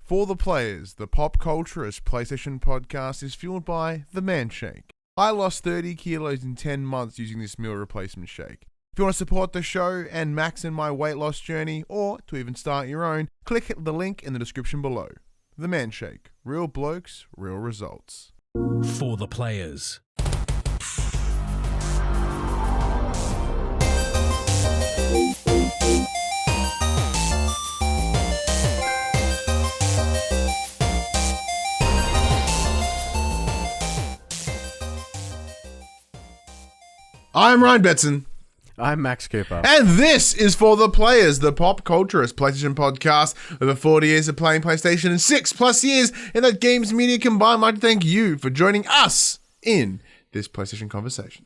For the players, the pop culturist PlayStation podcast is fueled by the Man Shake. I lost 30 kilos in 10 months using this meal replacement shake. If you want to support the show and max in my weight loss journey, or to even start your own, click the link in the description below. The Man Shake. Real blokes, real results. For the players. I'm Ryan Betson. I'm Max Cooper. And this is For the Players, the pop culturist PlayStation podcast. Over 40 years of playing PlayStation and 6+ years in that games media combined. I'd like to thank you for joining us in this PlayStation conversation.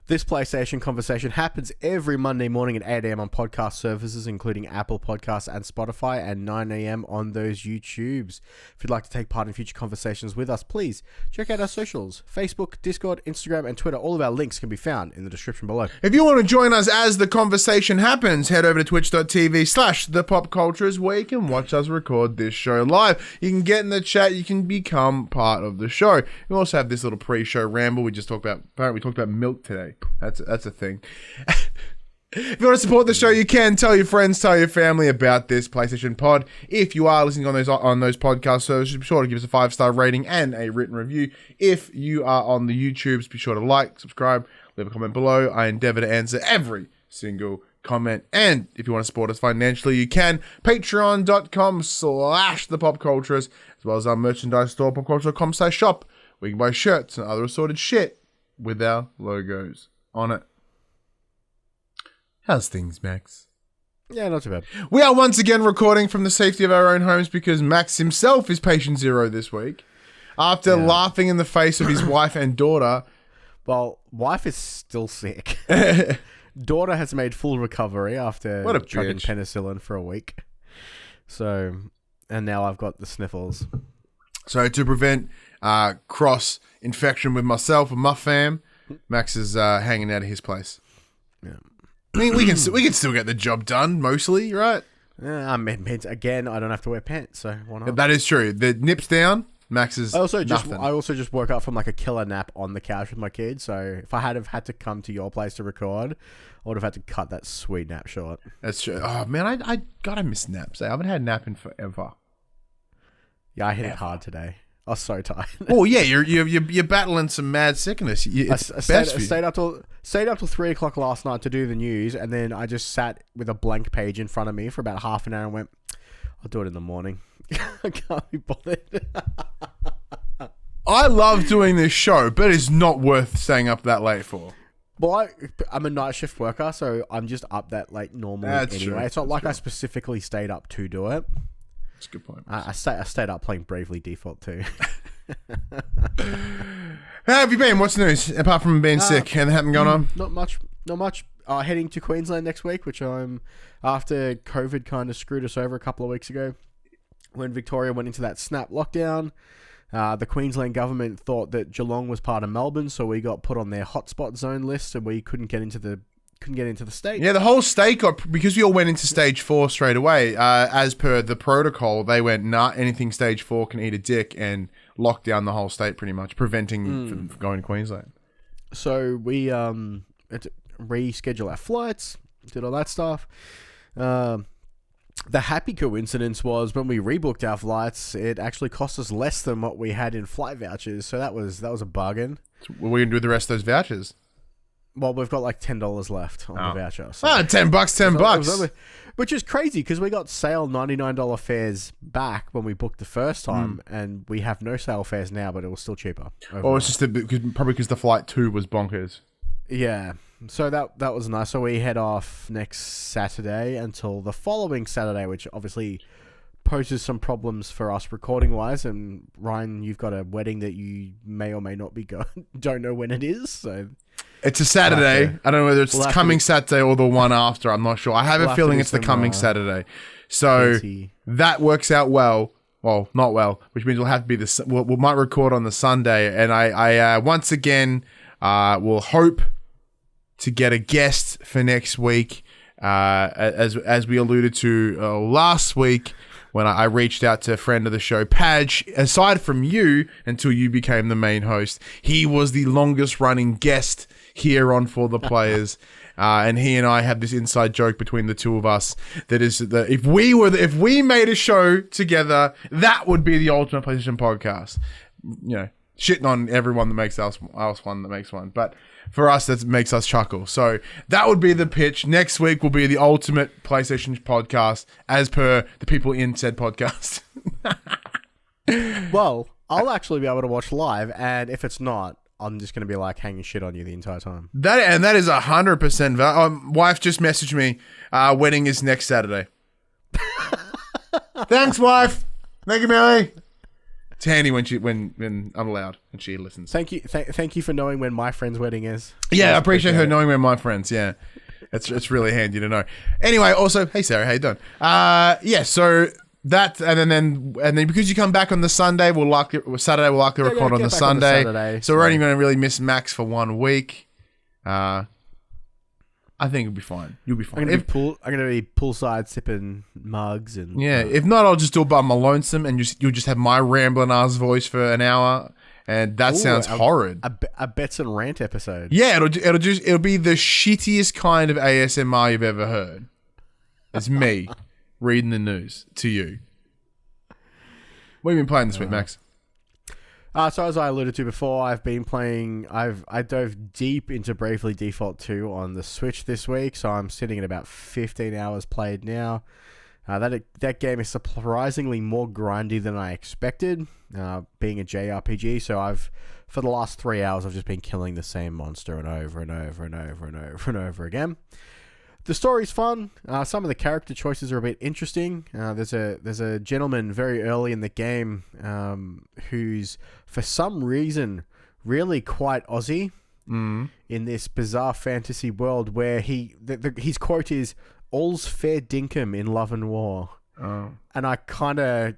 This PlayStation conversation happens every Monday morning at 8 a.m. on podcast services, including Apple Podcasts and Spotify, and 9 a.m. on those YouTubes. If you'd like to take part in future conversations with us, please check out our socials. Facebook, Discord, Instagram, and Twitter. All of our links can be found in the description below. If you want to join us as the conversation happens, head over to twitch.tv/thepopcultures, where you can watch us record this show live. You can get in the chat. You can become part of the show. We also have this little pre-show ramble. We talked about milk today. That's a thing. If you want to support the show, you can tell your friends, tell your family about this PlayStation pod. If you are listening on those podcast services, be sure to give us a 5-star rating and a written review. If you are on the YouTubes, be sure to like, subscribe, leave a comment below. I endeavor to answer every single comment. And if you want to support us financially, you can. Patreon.com/thepopculturist, as well as our merchandise store, popculture.com/shop, where you can buy shirts and other assorted shit with our logos on it. How's things, Max? Yeah, not too bad. We are once again recording from the safety of our own homes because Max himself is patient zero this week. After laughing in the face of his wife and daughter. Well, wife is still sick. Daughter has made full recovery after chugging penicillin for a week. So, and now I've got the sniffles. So to prevent cross infection with myself and my fam, Max is hanging out of his place. Yeah. I mean, we can still get the job done mostly, right? Yeah, I mean, again, I don't have to wear pants, so why not? That is true. The nips down, Max is nothing. I also just woke up from like a killer nap on the couch with my kids. So if I had to come to your place to record, I would have had to cut that sweet nap short. That's true. Oh man, I gotta miss naps. I haven't had a nap in forever. Yeah, I hit it hard today. I was so tired. Oh yeah, you're battling some mad sickness. I stayed up till 3 o'clock last night to do the news, and then I just sat with a blank page in front of me for about half an hour and went, "I'll do it in the morning." I can't be bothered. I love doing this show, but it's not worth staying up that late for. Well, I'm a night shift worker, so I'm just up that late normally anyway. True. It's not like I specifically stayed up to do it. That's a good point. I stayed up playing Bravely Default too. How have you been? What's news apart from being sick? Anything happened going on? Not much. Heading to Queensland next week, which I'm after COVID kind of screwed us over a couple of weeks ago when Victoria went into that snap lockdown. The Queensland government thought that Geelong was part of Melbourne, so we got put on their hotspot zone list, and we couldn't get into the state. Yeah, the whole state got, because we all went into stage 4 straight away. As per the protocol, they went, nah, anything stage 4 can eat a dick, and locked down the whole state pretty much, preventing from going to Queensland. So we had to reschedule our flights, did all that stuff. The happy coincidence was when we rebooked our flights, it actually cost us less than what we had in flight vouchers. So that was a bargain. So what are we going to do with the rest of those vouchers? Well, we've got like $10 left on the voucher. So $10. Which is crazy because we got sale $99 fares back when we booked the first time, and we have no sale fares now, but it was still cheaper. Overall. Or it's just probably because the flight 2 was bonkers. Yeah. So that was nice. So we head off next Saturday until the following Saturday, which obviously poses some problems for us recording wise. And Ryan, you've got a wedding that you may or may not be going. Don't know when it is. So it's a Saturday. I don't know whether it's coming Saturday or the one after. I'm not sure. I have a feeling it's the coming Saturday. So that works out well. Well, not well, which means we'll have to be we might record on the Sunday. And I once again will hope to get a guest for next week. As we alluded to last week, when I reached out to a friend of the show, Padge. Aside from you, until you became the main host, he was the longest running guest here on For the Players. And he and I have this inside joke between the two of us that is that if we made a show together, that would be the ultimate PlayStation podcast. You know, shitting on everyone that makes else one that makes one, but for us that makes us chuckle. So that would be the pitch. Next week will be the ultimate PlayStation podcast, as per the people in said podcast. Well, I'll actually be able to watch live, and if it's not, I'm just going to be like hanging shit on you the entire time. That is 100%. Wife just messaged me. Wedding is next Saturday. Thanks, wife. Thank you, Millie. It's handy when I'm allowed and she listens. Thank you for knowing when my friend's wedding is. Yeah, I appreciate her knowing when my friends. Yeah, it's really handy to know. Anyway, also, hey Sarah, how you doing? Yeah, so that and then because you come back on the Sunday, Saturday we'll likely record on the Sunday. So we're only going to really miss Max for 1 week. I think it'll be fine. You'll be fine. I'm going to be poolside sipping mugs and if not, I'll just do it by my lonesome, and you'll just have my rambling ass voice for an hour, and that sounds horrid. A bets and rant episode. Yeah, it'll be the shittiest kind of ASMR you've ever heard. It's me reading the news to you. What have you been playing this week, Max? So as I alluded to before, I've been playing. I dove deep into Bravely Default 2 on the Switch this week, so I'm sitting at about 15 hours played now. That game is surprisingly more grindy than I expected, being a JRPG. So for the last 3 hours, I've just been killing the same monster and over and over and over and over and over again. The story's fun. Some of the character choices are a bit interesting. There's a gentleman very early in the game who's, for some reason, really quite Aussie in this bizarre fantasy world where his quote is, "All's fair dinkum in love and war." Oh. And I kind of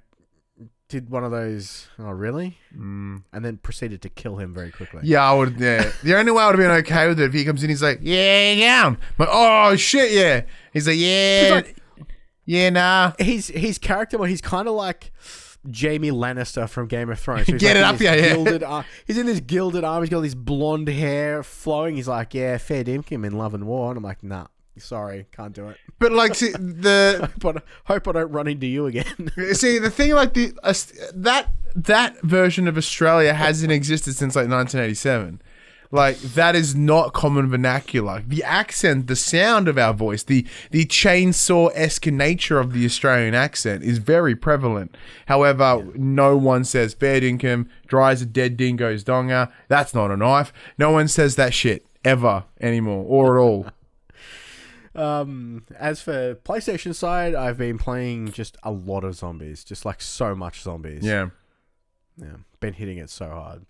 did one of those, oh really? And then proceeded to kill him very quickly. Yeah, I would. Yeah, the only way I would have been okay with it if he comes in, he's like, "Yeah, down." I'm like, "Oh shit, yeah." He's like, "Yeah, yeah, nah." His character, well, he's kind of like Jaime Lannister from Game of Thrones. So Get it up, yeah. He's in this gilded armor. He's got this blonde hair flowing. He's like, "Yeah, fair dinkum in love and war," and I'm like, "Nah. Sorry, can't do it." But like, see, hope I don't run into you again. See, the thing, like that version of Australia hasn't existed since like 1987. Like, that is not common vernacular. The accent, the sound of our voice, the chainsaw-esque nature of the Australian accent is very prevalent. However, no one says fair dinkum, dry as a dead dingo's donger. That's not a knife. No one says that shit ever anymore or at all. As for PlayStation side, I've been playing just a lot of zombies, just like so much zombies. Yeah, been hitting it so hard.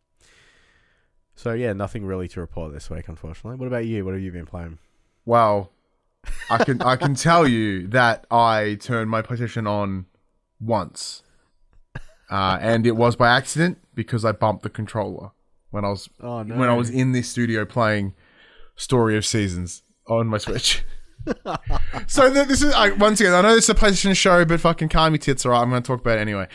So yeah, nothing really to report this week, unfortunately. What about you? What have you been playing? Well, I can tell you that I turned my PlayStation on once, and it was by accident because I bumped the controller when I was in this studio playing Story of Seasons on my Switch. So this is once again, I know this is a PlayStation show, but fucking calm your tits, alright? I'm going to talk about it anyway.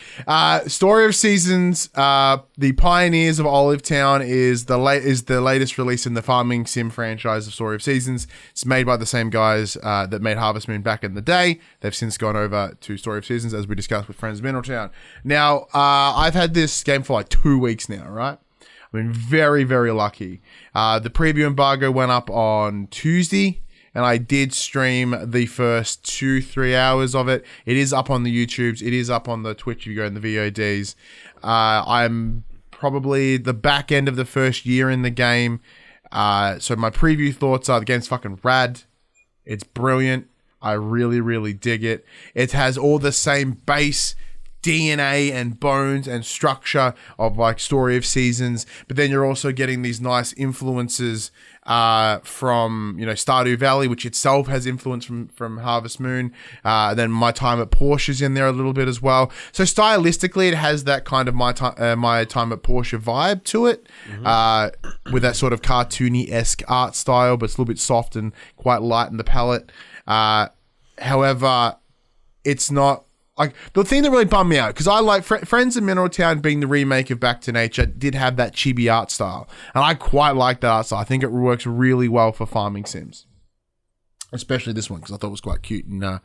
Story of Seasons, the pioneers of Olive Town is the latest release in the farming sim franchise of Story of Seasons. It's made by the same guys that made Harvest Moon back in the day. They've since gone over to Story of Seasons, as we discussed with Friends of Mineral Town. Now, I've had this game for like 2 weeks now, right? I've been very, very lucky. The preview embargo went up on Tuesday, and I did stream the first 2-3 hours of it. It is up on the YouTubes. It is up on the Twitch if you go in the VODs. I'm probably the back end of the first year in the game. So my preview thoughts are the game's fucking rad. It's brilliant. I really, really dig it. It has all the same base DNA and bones and structure of like Story of Seasons, but then you're also getting these nice influences from, you know, Stardew Valley, which itself has influence from Harvest Moon. Then My Time at Porsche is in there a little bit as well. So stylistically, it has that kind of My Time at Porsche vibe to it, with that sort of cartoony-esque art style, but it's a little bit soft and quite light in the palette. However, it's not like the thing that really bummed me out, because I like Friends of Mineral Town being the remake of Back to Nature, did have that chibi art style, and I quite like that art style. I think it works really well for farming sims, especially this one, because I thought it was quite cute in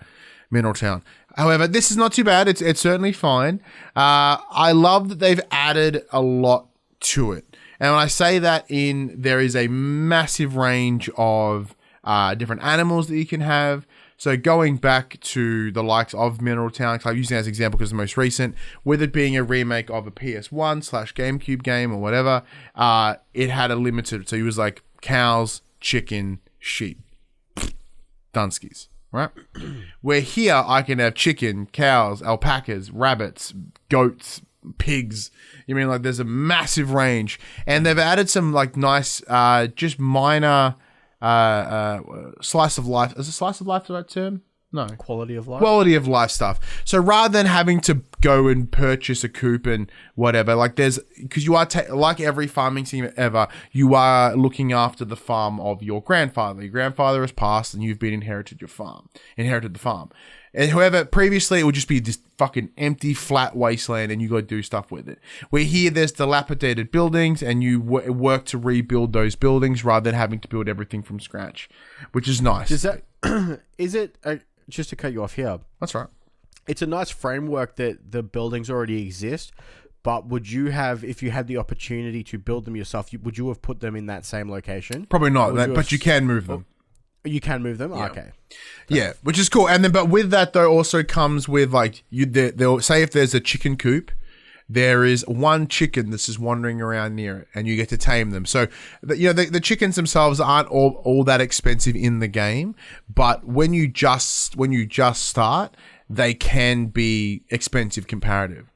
Mineral Town. However, this is not too bad. It's certainly fine. I love that they've added a lot to it, and when I say that, there is a massive range of different animals that you can have. So going back to the likes of Mineral Town, because I'm using it as an example because it's the most recent, with it being a remake of a PS1/GameCube game or whatever, it had a limited, so it was like cows, chicken, sheep. Dunskies, right? Where here I can have chicken, cows, alpacas, rabbits, goats, pigs. You mean like there's a massive range. And they've added some like nice, just minor... slice of life. Is a slice of life the right term? No. Quality of life. Quality of life stuff. So rather than having to go and purchase a coop and whatever, like because you are, like every farming sim ever, you are looking after the farm of your grandfather. Your grandfather has passed and you've been inherited the farm. And however, previously it would just be this fucking empty, flat wasteland and you got to do stuff with it. Where here there's dilapidated buildings and you work to rebuild those buildings rather than having to build everything from scratch, which is nice. Is it, just to cut you off here, That's right. it's a nice framework that the buildings already exist, but would you have, if you had the opportunity to build them yourself, would you have put them in that same location? Probably not, but you can move them. You can move them? Yeah. Okay. Yeah, which is cool. And then, but with that though, also comes with like they'll say if there's a chicken coop, there is one chicken that's just wandering around near it, and you get to tame them. So, the chickens themselves aren't all that expensive in the game, but when you just start, they can be expensive comparative.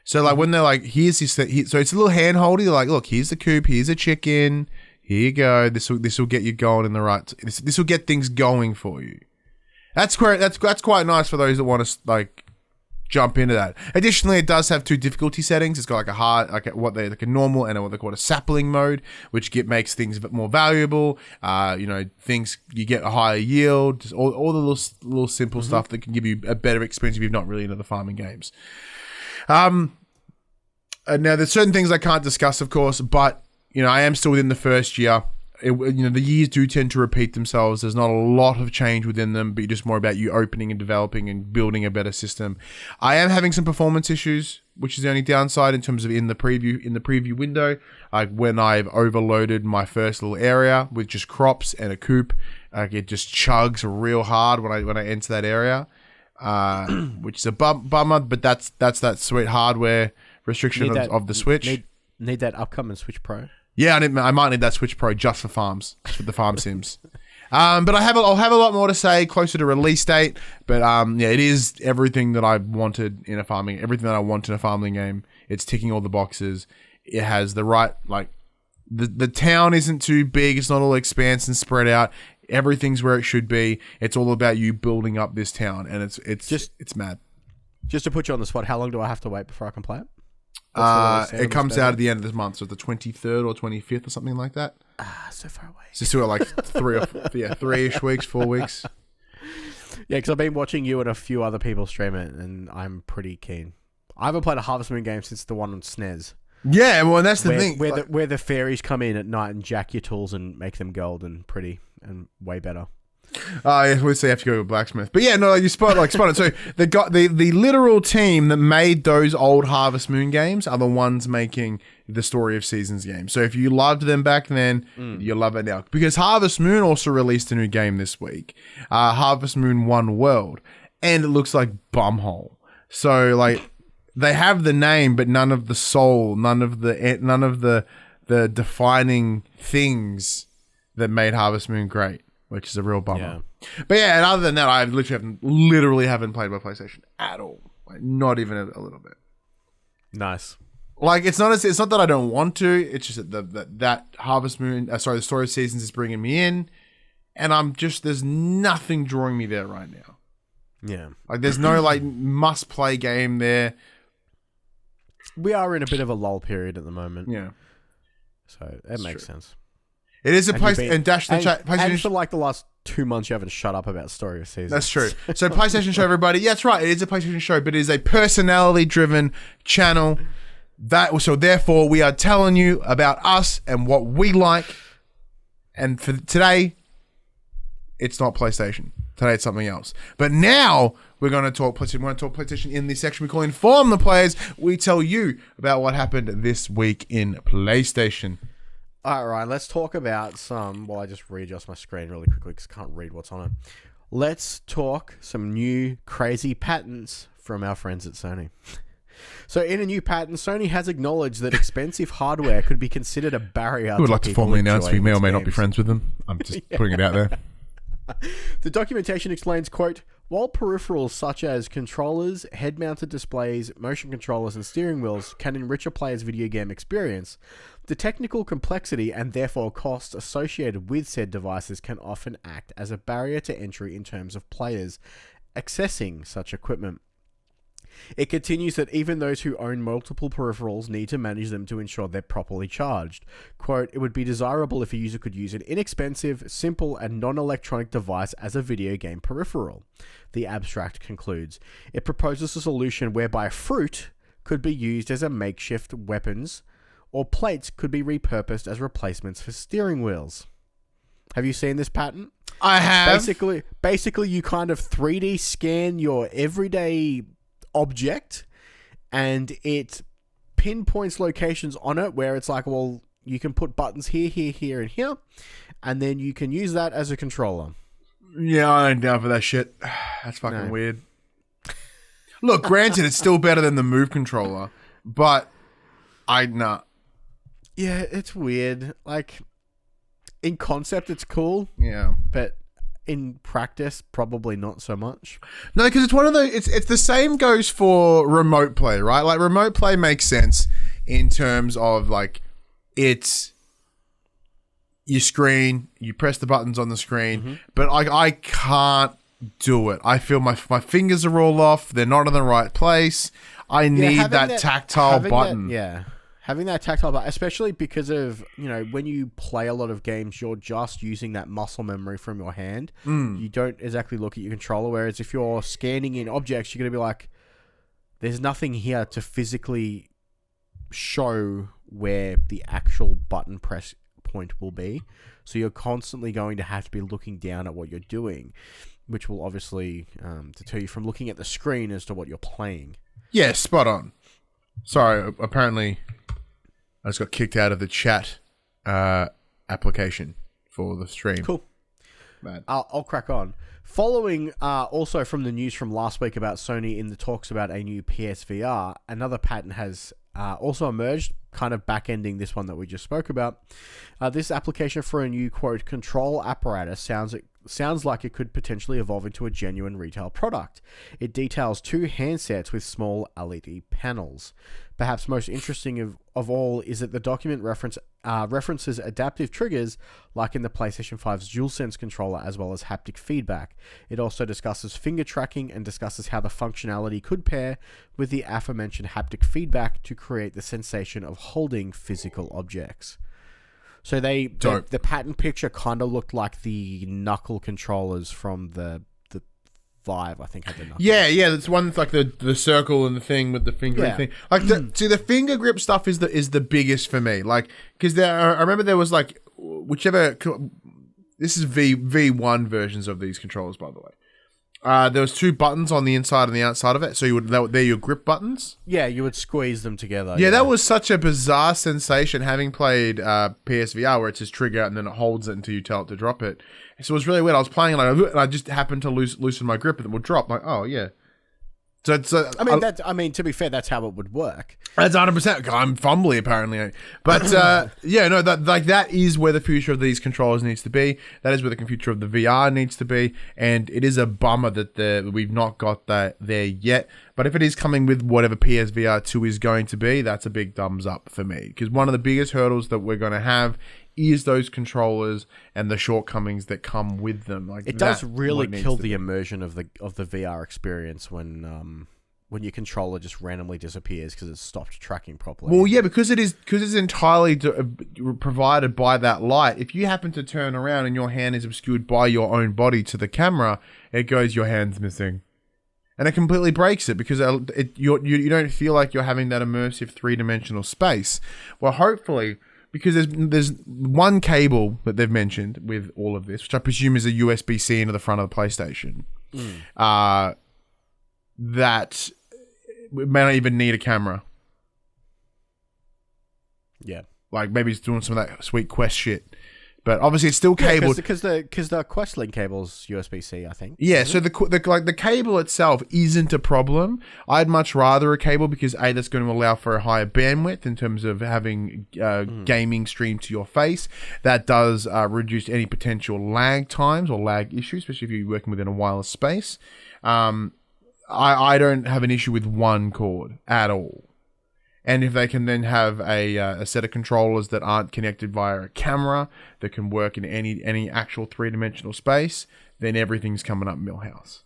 So, like when they're like, here's this, so it's a little handholdy. Like, look, here's the coop, here's a chicken. Here you go. This will get you going in the right. This will get things going for you. That's quite nice for those that want to like jump into that. Additionally, it does have two difficulty settings. It's got like a hard, like a normal and what they call a sapling mode, which makes things a bit more valuable. Things you get a higher yield. Just all the little simple stuff that can give you a better experience if you're not really into the farming games. Now there's certain things I can't discuss, of course, but. I am still within the first year. The years do tend to repeat themselves. There's not a lot of change within them, but just more about you opening and developing and building a better system. I am having some performance issues, which is the only downside in terms of in the preview window. Like when I've overloaded my first little area with just crops and a coop, it just chugs real hard when I enter that area, which is a bummer. But that's that sweet hardware restriction of the Switch. Need that upcoming Switch Pro. Yeah, I might need that Switch Pro just for farms, just for the farm sims. But I'll have a lot more to say closer to release date. But it is everything that I wanted in a farming, everything that I want in a farming game. It's ticking all the boxes. It has the right, like, the town isn't too big. It's not all expanse and spread out. Everything's where it should be. It's all about you building up this town, and it's mad. Just to put you on the spot, how long do I have to wait before I can play it? It comes out at the end of this month, so the 23rd or 25th or something like that. So far away. So still like 3-ish weeks, 4 weeks. Yeah, because I've been watching you and a few other people stream it, and I'm pretty keen. I haven't played a Harvest Moon game since the one on SNES. Yeah, well, that's the thing. Where the fairies come in at night and jack your tools and make them gold and pretty and way better. Yeah, we'd say you have to go to a blacksmith. But yeah, no, you spot it. So the literal team that made those old Harvest Moon games are the ones making the Story of Seasons game. So if you loved them back then, you love it now. Because Harvest Moon also released a new game this week, Harvest Moon One World, and it looks like bumhole. So like they have the name, but none of the soul, none of the defining things that made Harvest Moon great. Which is a real bummer. Yeah. But yeah, and other than that, I literally haven't played my PlayStation at all. Like, not even a little bit. Nice. Like it's not that I don't want to. It's just that Harvest Moon, the Story of Seasons is bringing me in, and there's nothing drawing me there right now. Yeah. Like there's no like must play game there. We are in a bit of a lull period at the moment. Yeah. So that makes sense. It is a And place you've been- and dash the chat. and for like the last 2 months, you haven't shut up about Story of Seasons. That's true. So PlayStation Show, everybody. Yeah, that's right. It is a PlayStation Show, but it is a personality-driven channel. So therefore, we are telling you about us and what we like. And for today, it's not PlayStation. Today, it's something else. But now we're going to talk PlayStation. We're going to talk PlayStation in this section we call Inform the Players. We tell you about what happened this week in PlayStation. All right, let's talk about some... Well, I just readjust my screen really quickly because I can't read what's on it. Let's talk some new crazy patents from our friends at Sony. So in a new patent, Sony has acknowledged that expensive hardware could be considered a barrier. Who would like to people formally announce we enjoying may or its may not be games. friends with them? I'm just putting it out there. The documentation explains, quote, while peripherals such as controllers, head-mounted displays, motion controllers, and steering wheels can enrich a player's video game experience, the technical complexity and therefore costs associated with said devices can often act as a barrier to entry in terms of players accessing such equipment. It continues that even those who own multiple peripherals need to manage them to ensure they're properly charged. Quote, it would be desirable if a user could use an inexpensive, simple, and non-electronic device as a video game peripheral. The abstract concludes. It proposes a solution whereby fruit could be used as a makeshift weapons, or plates could be repurposed as replacements for steering wheels. Have you seen this patent? I have. Basically, you kind of 3D scan your everyday object and it pinpoints locations on it where it's like, well, you can put buttons here, here, here, and here, and then you can use that as a controller. Yeah, I ain't down for that shit. That's fucking weird. Look, granted, it's still better than the Move controller, but nah. Yeah, it's weird. Like, in concept, it's cool. Yeah. But in practice, probably not so much. No, because it's one of the... It's the same goes for remote play, right? Like, remote play makes sense in terms of, like, it's your screen, you press the buttons on the screen, but I can't do it. I feel my fingers are all off. They're not in the right place. I need that tactile button. Having that tactile button, especially because of, you know, when you play a lot of games, you're just using that muscle memory from your hand. You don't exactly look at your controller, whereas if you're scanning in objects, you're going to be like, there's nothing here to physically show where the actual button press point will be. So you're constantly going to have to be looking down at what you're doing, which will obviously deter you from looking at the screen as to what you're playing. Yeah, spot on. Sorry, apparently I just got kicked out of the chat application for the stream. Cool. Mad. I'll crack on. Following also from the news from last week about Sony in the talks about a new PSVR, another patent has also emerged, kind of back-ending this one that we just spoke about. This application for a new, quote, control apparatus sounds like it could potentially evolve into a genuine retail product. It details 2 handsets with small LED panels. Perhaps most interesting of all is that the document references adaptive triggers like in the PlayStation 5's DualSense controller, as well as haptic feedback. It also discusses finger tracking and discusses how the functionality could pair with the aforementioned haptic feedback to create the sensation of holding physical objects. So the patent picture kind of looked like the knuckle controllers from the Vive, I think, had the knuckle. Yeah, that's one that's like the circle and the thing with the finger thing. Like, the finger grip stuff is the biggest for me. Like, because I remember there was like whichever. This is V1 versions of these controllers, by the way. There was 2 buttons on the inside and the outside of it, so they're your grip buttons. Yeah, you would squeeze them together. Yeah, that was such a bizarre sensation, having played PSVR, where it's just trigger and then it holds it until you tell it to drop it. So it was really weird. I was playing and I just happened to loosen my grip and it would drop. I'm like, oh yeah. So I mean, to be fair, that's how it would work. That's 100%. I'm fumbly apparently, but that is where the future of these controllers needs to be. That is where the future of the VR needs to be, and it is a bummer that we've not got that there yet. But if it is coming with whatever PSVR 2 is going to be, that's a big thumbs up for me, because one of the biggest hurdles that we're going to have is those controllers and the shortcomings that come with them. Like, it does really kill the immersion of the VR experience when when your controller just randomly disappears because it's stopped tracking properly. Well, yeah, because it's entirely provided by that light. If you happen to turn around and your hand is obscured by your own body to the camera, it goes, your hand's missing. And it completely breaks it because you don't feel like you're having that immersive three-dimensional space. Well, hopefully, because there's one cable that they've mentioned with all of this, which I presume is a USB-C into the front of the PlayStation, that may not even need a camera. Yeah. Like maybe it's doing some of that sweet Quest shit. But obviously it's still cabled. Because the Quest Link cable's USB-C, I think. Yeah, so the cable itself isn't a problem. I'd much rather a cable because A, that's going to allow for a higher bandwidth in terms of having gaming stream to your face. That does reduce any potential lag times or lag issues, especially if you're working within a wireless space. I don't have an issue with one cord at all. And if they can then have a set of controllers that aren't connected via a camera that can work in any actual three-dimensional space, then everything's coming up Millhouse.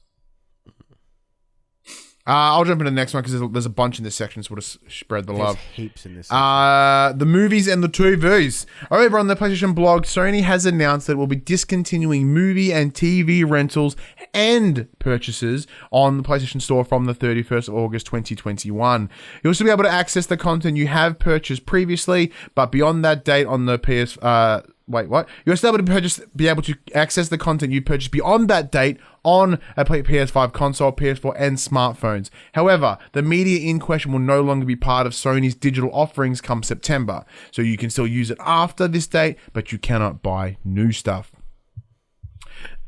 I'll jump into the next one because there's a bunch in this section, so we'll just spread the love. There's heaps in this section. The movies and the TVs. Over on the PlayStation blog, Sony has announced that it will be discontinuing movie and TV rentals and purchases on the PlayStation Store from the 31st of August 2021. You'll still be able to access the content you have purchased previously, but beyond that date on the Wait, what? You're still able to be able to access the content you purchased beyond that date on a PS5 console, PS4, and smartphones. However, the media in question will no longer be part of Sony's digital offerings come September. So you can still use it after this date, but you cannot buy new stuff.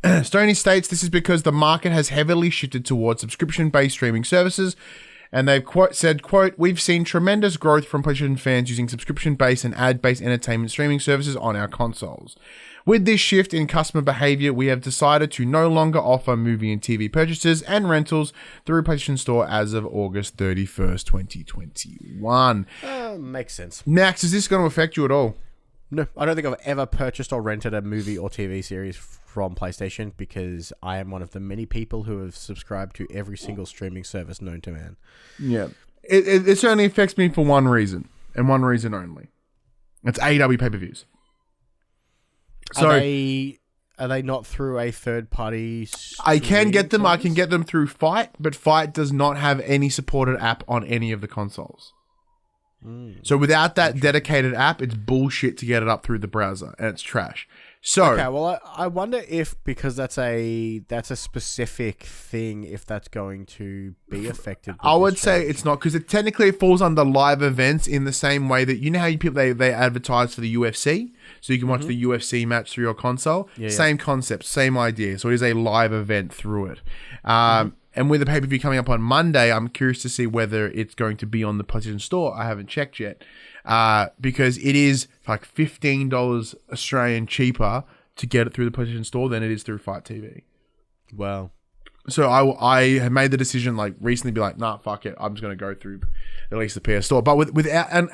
Sony states this is because the market has heavily shifted towards subscription-based streaming services. And they've said, we've seen tremendous growth from PlayStation fans using subscription-based and ad-based entertainment streaming services on our consoles. With this shift in customer behavior, we have decided to no longer offer movie and TV purchases and rentals through PlayStation Store as of August 31st, 2021. Makes sense. Max, is this going to affect you at all? No, I don't think I've ever purchased or rented a movie or TV series from PlayStation because I am one of the many people who have subscribed to every single streaming service known to man. Yeah. It certainly affects me for one reason, and one reason only. It's AEW pay-per-views. So are they not through a third party? I can get them. I can get them through Fight, but Fight does not have any supported app on any of the consoles. So without that dedicated app, it's bullshit to get it up through the browser, and it's trash. So okay, well, I wonder if because that's a specific thing, if that's going to be affected. I would say it's not because technically it falls under live events in the same way that you know how people they advertise for the UFC, so you can watch the UFC match through your console. Same concept, same idea. So it is a live event through it. And with the pay-per-view coming up on Monday, I'm curious to see whether it's going to be on the PlayStation Store. I haven't checked yet. Because it is like $15 Australian cheaper to get it through the PlayStation Store than it is through Fight TV. Wow. So I have made the decision like recently be like, nah, fuck it. I'm just going to go through at least the PS Store. But without, and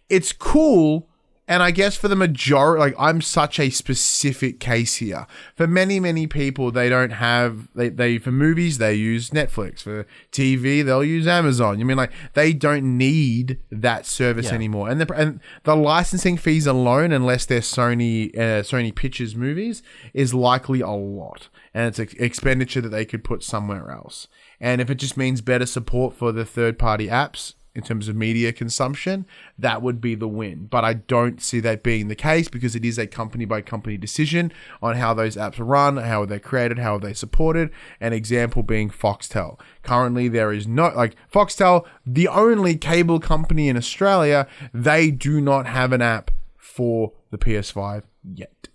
it's cool. And I guess for the majority, like I'm such a specific case here. For many, many people, they don't have, they for movies, they use Netflix. For TV, they'll use Amazon. You mean like they don't need that service anymore. And the licensing fees alone, unless they're Sony Pictures movies, is likely a lot. And it's an expenditure that they could put somewhere else. And if it just means better support for the third-party apps, in terms of media consumption, that would be the win. But I don't see that being the case because it is a company-by-company decision on how those apps are run, how they're created, how they're supported. An example being Foxtel. Currently, there is no... Like, Foxtel, the only cable company in Australia, they do not have an app for the PS5 yet.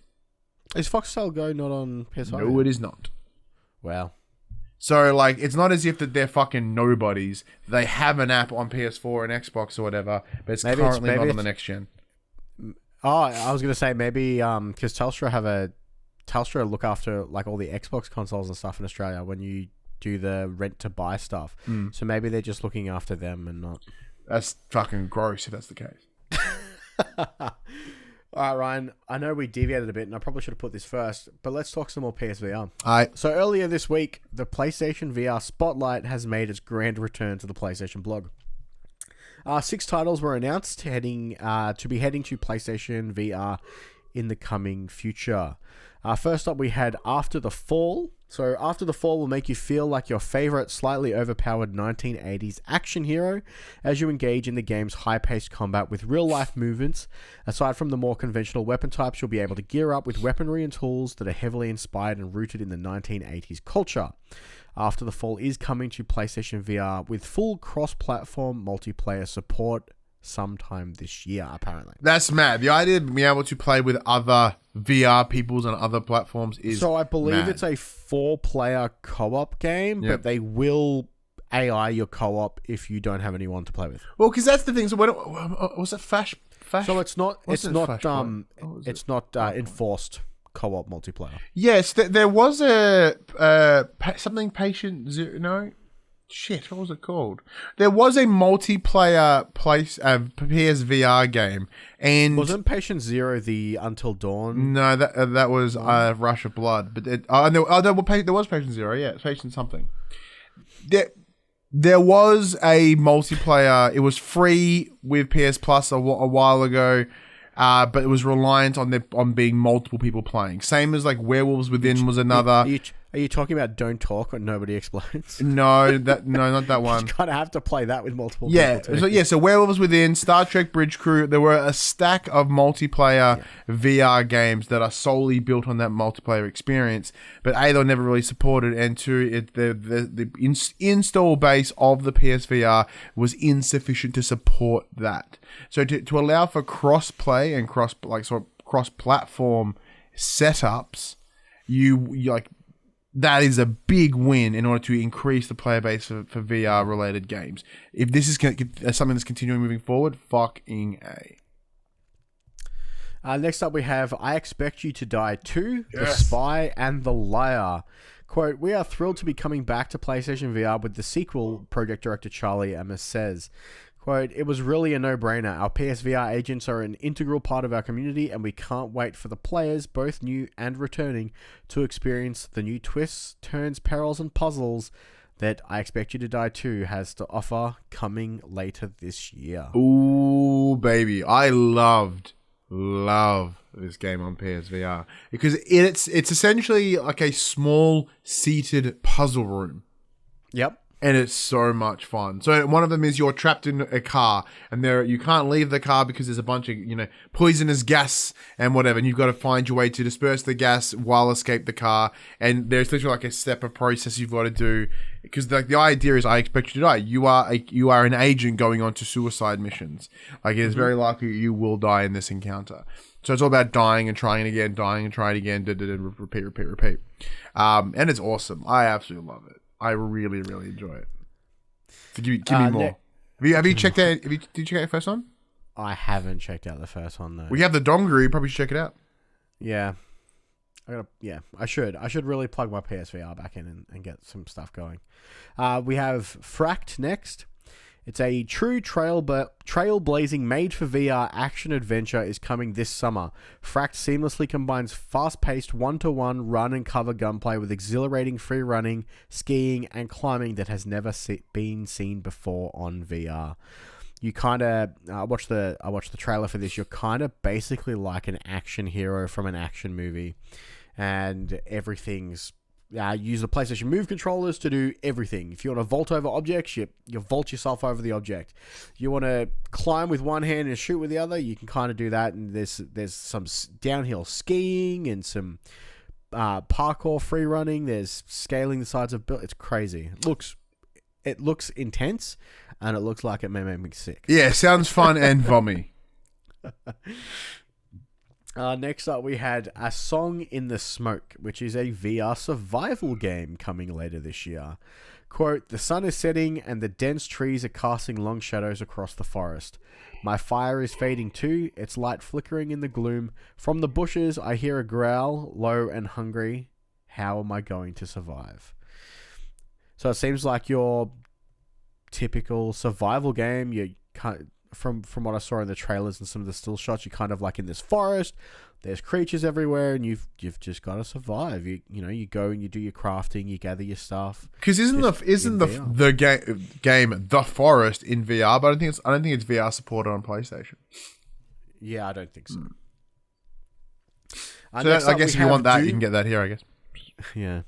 Is Foxtel Go not on PS5? No, it is not. Wow. So, like, it's not as if that they're fucking nobodies. They have an app on PS4 and Xbox or whatever, but it's currently not on the next gen. Oh, I was going to say maybe because Telstra look after, like, all the Xbox consoles and stuff in Australia when you do the rent-to-buy stuff. So maybe they're just looking after them and not... That's fucking gross if that's the case. All right, Ryan, I know we deviated a bit, and I probably should have put this first, but let's talk some more PSVR. So earlier this week, the PlayStation VR Spotlight has made its grand return to the PlayStation blog. 6 titles were announced to be heading to PlayStation VR in the coming future. First up, we had After the Fall. So After the Fall will make you feel like your favorite slightly overpowered 1980s action hero as you engage in the game's high-paced combat with real-life movements. Aside from the more conventional weapon types, you'll be able to gear up with weaponry and tools that are heavily inspired and rooted in the 1980s culture. After the Fall is coming to PlayStation VR with full cross-platform multiplayer support sometime this year, apparently. That's mad. The idea of being able to play with other VR peoples on other platforms is So I believe mad. it's a 4-player co-op game, but they will AI your co-op if you don't have anyone to play with. Well, because that's the thing. So when was it Fash? So it's not It's not enforced co-op multiplayer. Yes, there was a something Patient Zero. No, shit. What was it called? There was a multiplayer PSVR game, and Wasn't Patient Zero the Until Dawn? no, that was Rush of Blood. But there was Patient Zero. Yeah, it's Patient something. There was a multiplayer. It was free with PS Plus a while ago. But it was reliant on being multiple people playing. Same as like Werewolves Within was another. Are you talking about Don't Talk or Nobody Explains? No, not that one. You kind of have to play that with multiple people too. So Werewolves Within, Star Trek Bridge Crew. There were a stack of multiplayer VR games that are solely built on that multiplayer experience. But A, they were never really supported, and two, the install base of the PSVR was insufficient to support that. So to allow for cross play and cross platform setups, you that is a big win in order to increase the player base for VR related games. If this is something that's continuing moving forward, fucking A. Next up we have I Expect You to Die 2, The Spy and the Liar. Quote, we are thrilled to be coming back to PlayStation VR with the sequel, Project Director Charlie Amos says. Quote, it was really a no-brainer. Our PSVR agents are an integral part of our community, and we can't wait for the players, both new and returning, to experience the new twists, turns, perils, and puzzles that I Expect You to Die 2 has to offer coming later this year. Ooh, baby. I love this game on PSVR because it's essentially like a small seated puzzle room. Yep. And it's so much fun. So one of them is you're trapped in a car, and you can't leave the car because there's a bunch of poisonous gas and whatever. And you've got to find your way to disperse the gas while escape the car. And there's literally like a separate process you've got to do because the idea is I expect you to die. You are an agent going on to suicide missions. Like it is very likely you will die in this encounter. So it's all about dying and trying again, dying and trying again, repeat. And it's awesome. I absolutely love it. I really, really enjoy it. So give me more. Have you checked out? Did you check out the first one? I haven't checked out the first one though. We have the dongle. You probably should check it out. Yeah, I should. I should really plug my PSVR back in and get some stuff going. We have Fracked next. It's a true trailblazing made-for-VR action-adventure is coming this summer. Fracked seamlessly combines fast-paced one-to-one run-and-cover gunplay with exhilarating free-running, skiing, and climbing that has never been seen before on VR. You kind of... I watched the trailer for this. You're kind of basically like an action hero from an action movie. And everything's... use the PlayStation Move controllers to do everything. If you want to vault over objects, you vault yourself over the object. You want to climb with one hand and shoot with the other, you can kind of do that. And there's some downhill skiing and some parkour free running. There's scaling the sides of buildings. It's crazy. It looks intense, and it looks like it may make me sick. Yeah, sounds fun and vommy. Next up, we had A Song in the Smoke, which is a VR survival game coming later this year. Quote, the sun is setting and the dense trees are casting long shadows across the forest. My fire is fading too, its light flickering in the gloom. From the bushes, I hear a growl, low and hungry. How am I going to survive? So it seems like your typical survival game. You can't... from what I saw in the trailers and some of the still shots, you're kind of like in this forest. There's creatures everywhere, and you've just got to survive. You go and you do your crafting, you gather your stuff. Because isn't the game The Forest in VR? But I don't think it's VR supported on PlayStation. Yeah, I don't think so. So I guess if you want that, you can get that here, I guess. Yeah.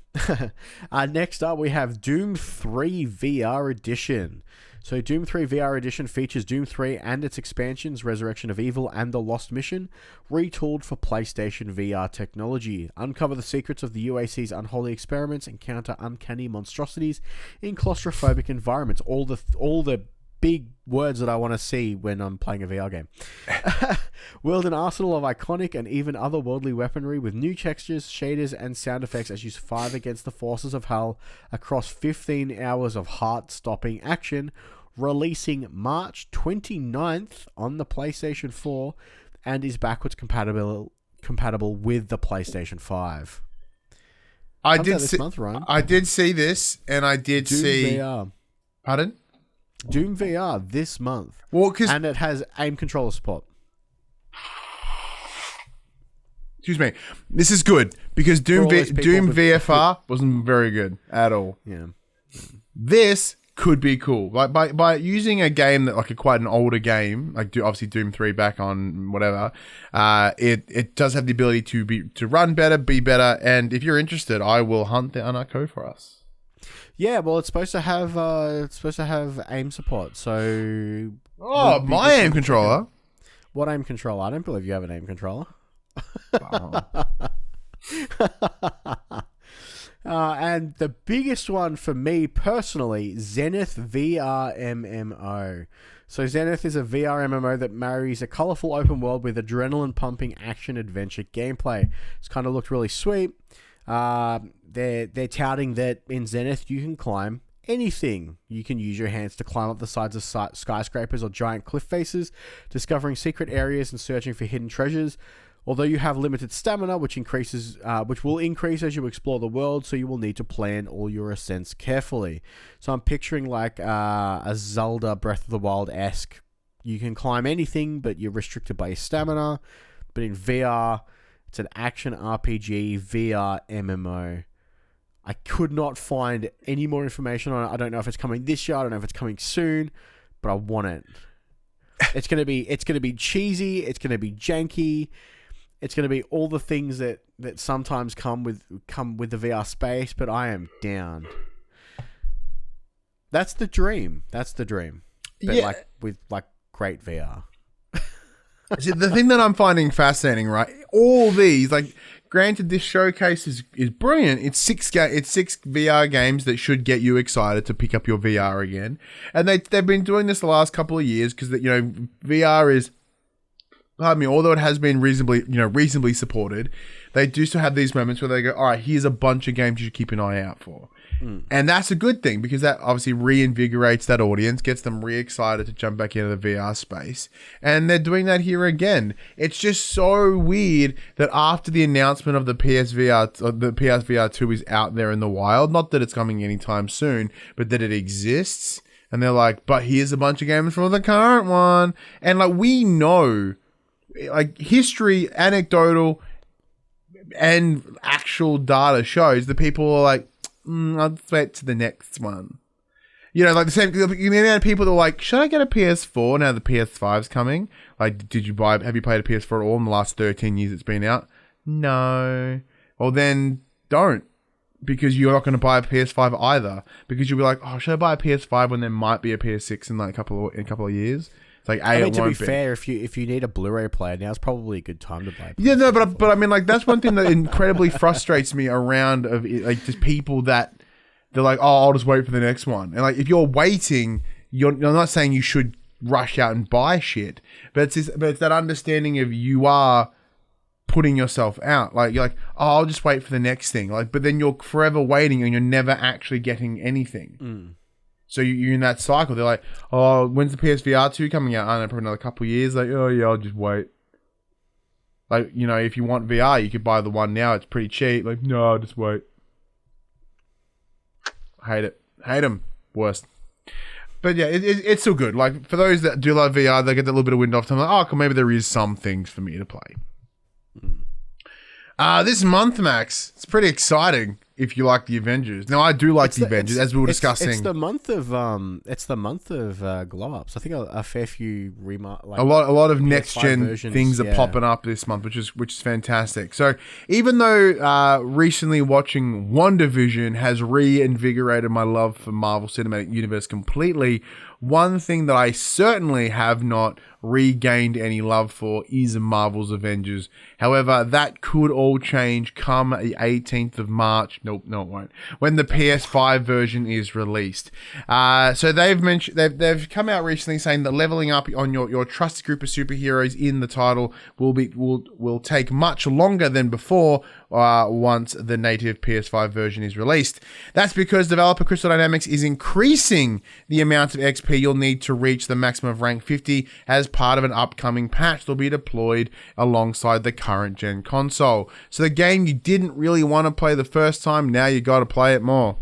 Next up, we have Doom 3 VR Edition. So Doom 3 VR Edition features Doom 3 and its expansions, Resurrection of Evil and The Lost Mission, retooled for PlayStation VR technology. Uncover the secrets of the UAC's unholy experiments, encounter uncanny monstrosities in claustrophobic environments. All the big words that I want to see when I'm playing a VR game. Wield an arsenal of iconic and even otherworldly weaponry with new textures, shaders, and sound effects as you survive against the forces of hell across 15 hours of heart-stopping action, releasing March 29th on the PlayStation 4 and is backwards compatible with the PlayStation 5. I did see this, and I did Doom see... VR. Pardon? Doom VR this month. Well, and it has aim controller support. Excuse me. This is good because Doom VFR wasn't very good at all. Yeah. This could be cool. Like by using a game that like quite an older game, like obviously Doom 3 back on whatever, it does have the ability to run better, be better, and if you're interested, I will hunt down our code for us. Yeah, well, it's supposed to have aim support. So, my aim controller. What aim controller? I don't believe you have an aim controller. And the biggest one for me personally, Zenith VR MMO. So Zenith is a VR MMO that marries a colorful open world with adrenaline-pumping action-adventure gameplay. It's kind of looked really sweet. They're touting that in Zenith you can climb anything. You can use your hands to climb up the sides of skyscrapers or giant cliff faces, discovering secret areas and searching for hidden treasures. Although you have limited stamina, which will increase as you explore the world, so you will need to plan all your ascents carefully. So I'm picturing like a Zelda Breath of the Wild-esque. You can climb anything, but you're restricted by your stamina. But in VR, it's an action RPG VR MMO. I could not find any more information on it. I don't know if it's coming this year. I don't know if it's coming soon, but I want it. It's gonna be cheesy. It's gonna be janky. It's gonna be all the things that sometimes come with the VR space. But I am down. That's the dream. But yeah. with great VR. See, the thing that I'm finding fascinating, right? All these, like, granted, this showcase is brilliant. It's six VR games that should get you excited to pick up your VR again, and they've been doing this the last couple of years because VR is, pardon me, although it has been reasonably supported, they do still have these moments where they go, all right, here's a bunch of games you should keep an eye out for. And that's a good thing because that obviously reinvigorates that audience, gets them re-excited to jump back into the VR space. And they're doing that here again. It's just so weird that after the announcement of the PSVR 2 is out there in the wild, not that it's coming anytime soon, but that it exists. And they're like, but here's a bunch of games from the current one. And like, we know, like, history, anecdotal, and actual data shows that people are like, I'll wait to the next one. Like the same, the amount of people that are like, should I get a PS4 now the PS5's coming? Like, have you played a PS4 at all in the last 13 years it's been out? No. Well, then don't. Because you're not going to buy a PS5 either. Because you'll be like, oh, should I buy a PS5 when there might be a PS6 in like a couple of years? It's like, to be fair, if you need a Blu-ray player, now's probably a good time to buy. Yeah, no, but I mean, like, that's one thing that incredibly frustrates me around of like just people that they're like, oh, I'll just wait for the next one. And like, if you're waiting, you're not saying you should rush out and buy shit, but it's that understanding of you are putting yourself out. Like, you're like, oh, I'll just wait for the next thing. Like, but then you're forever waiting and you're never actually getting anything. So you're in that cycle. They're like, oh, when's the PSVR 2 coming out? I don't know, probably another couple of years. Like, oh yeah, I'll just wait. Like, if you want VR, you could buy the one now. It's pretty cheap. Like, no, I'll just wait. Hate it. Hate them. Worst. But yeah, it's still good. Like, for those that do love VR, they get that little bit of wind off time. Like, oh, okay, maybe there is some things for me to play. This month, Max, it's pretty exciting if you like the Avengers. Now, I do like the Avengers, as we were discussing. It's the month of glow ups. I think a fair few like a lot of next gen versions, things are popping up this month, which is fantastic. So even though recently watching WandaVision has reinvigorated my love for Marvel Cinematic Universe completely, one thing that I certainly have not regained any love for is Marvel's Avengers. However, that could all change come the 18th of March. Nope, no, it won't. When the PS5 version is released. So they've come out recently saying that leveling up on your trusted group of superheroes in the title will take much longer than before once the native PS5 version is released. That's because developer Crystal Dynamics is increasing the amount of XP you'll need to reach the maximum of rank 50 as part of an upcoming patch that'll be deployed alongside the current gen console. So the game you didn't really want to play the first time, now you got to play it more.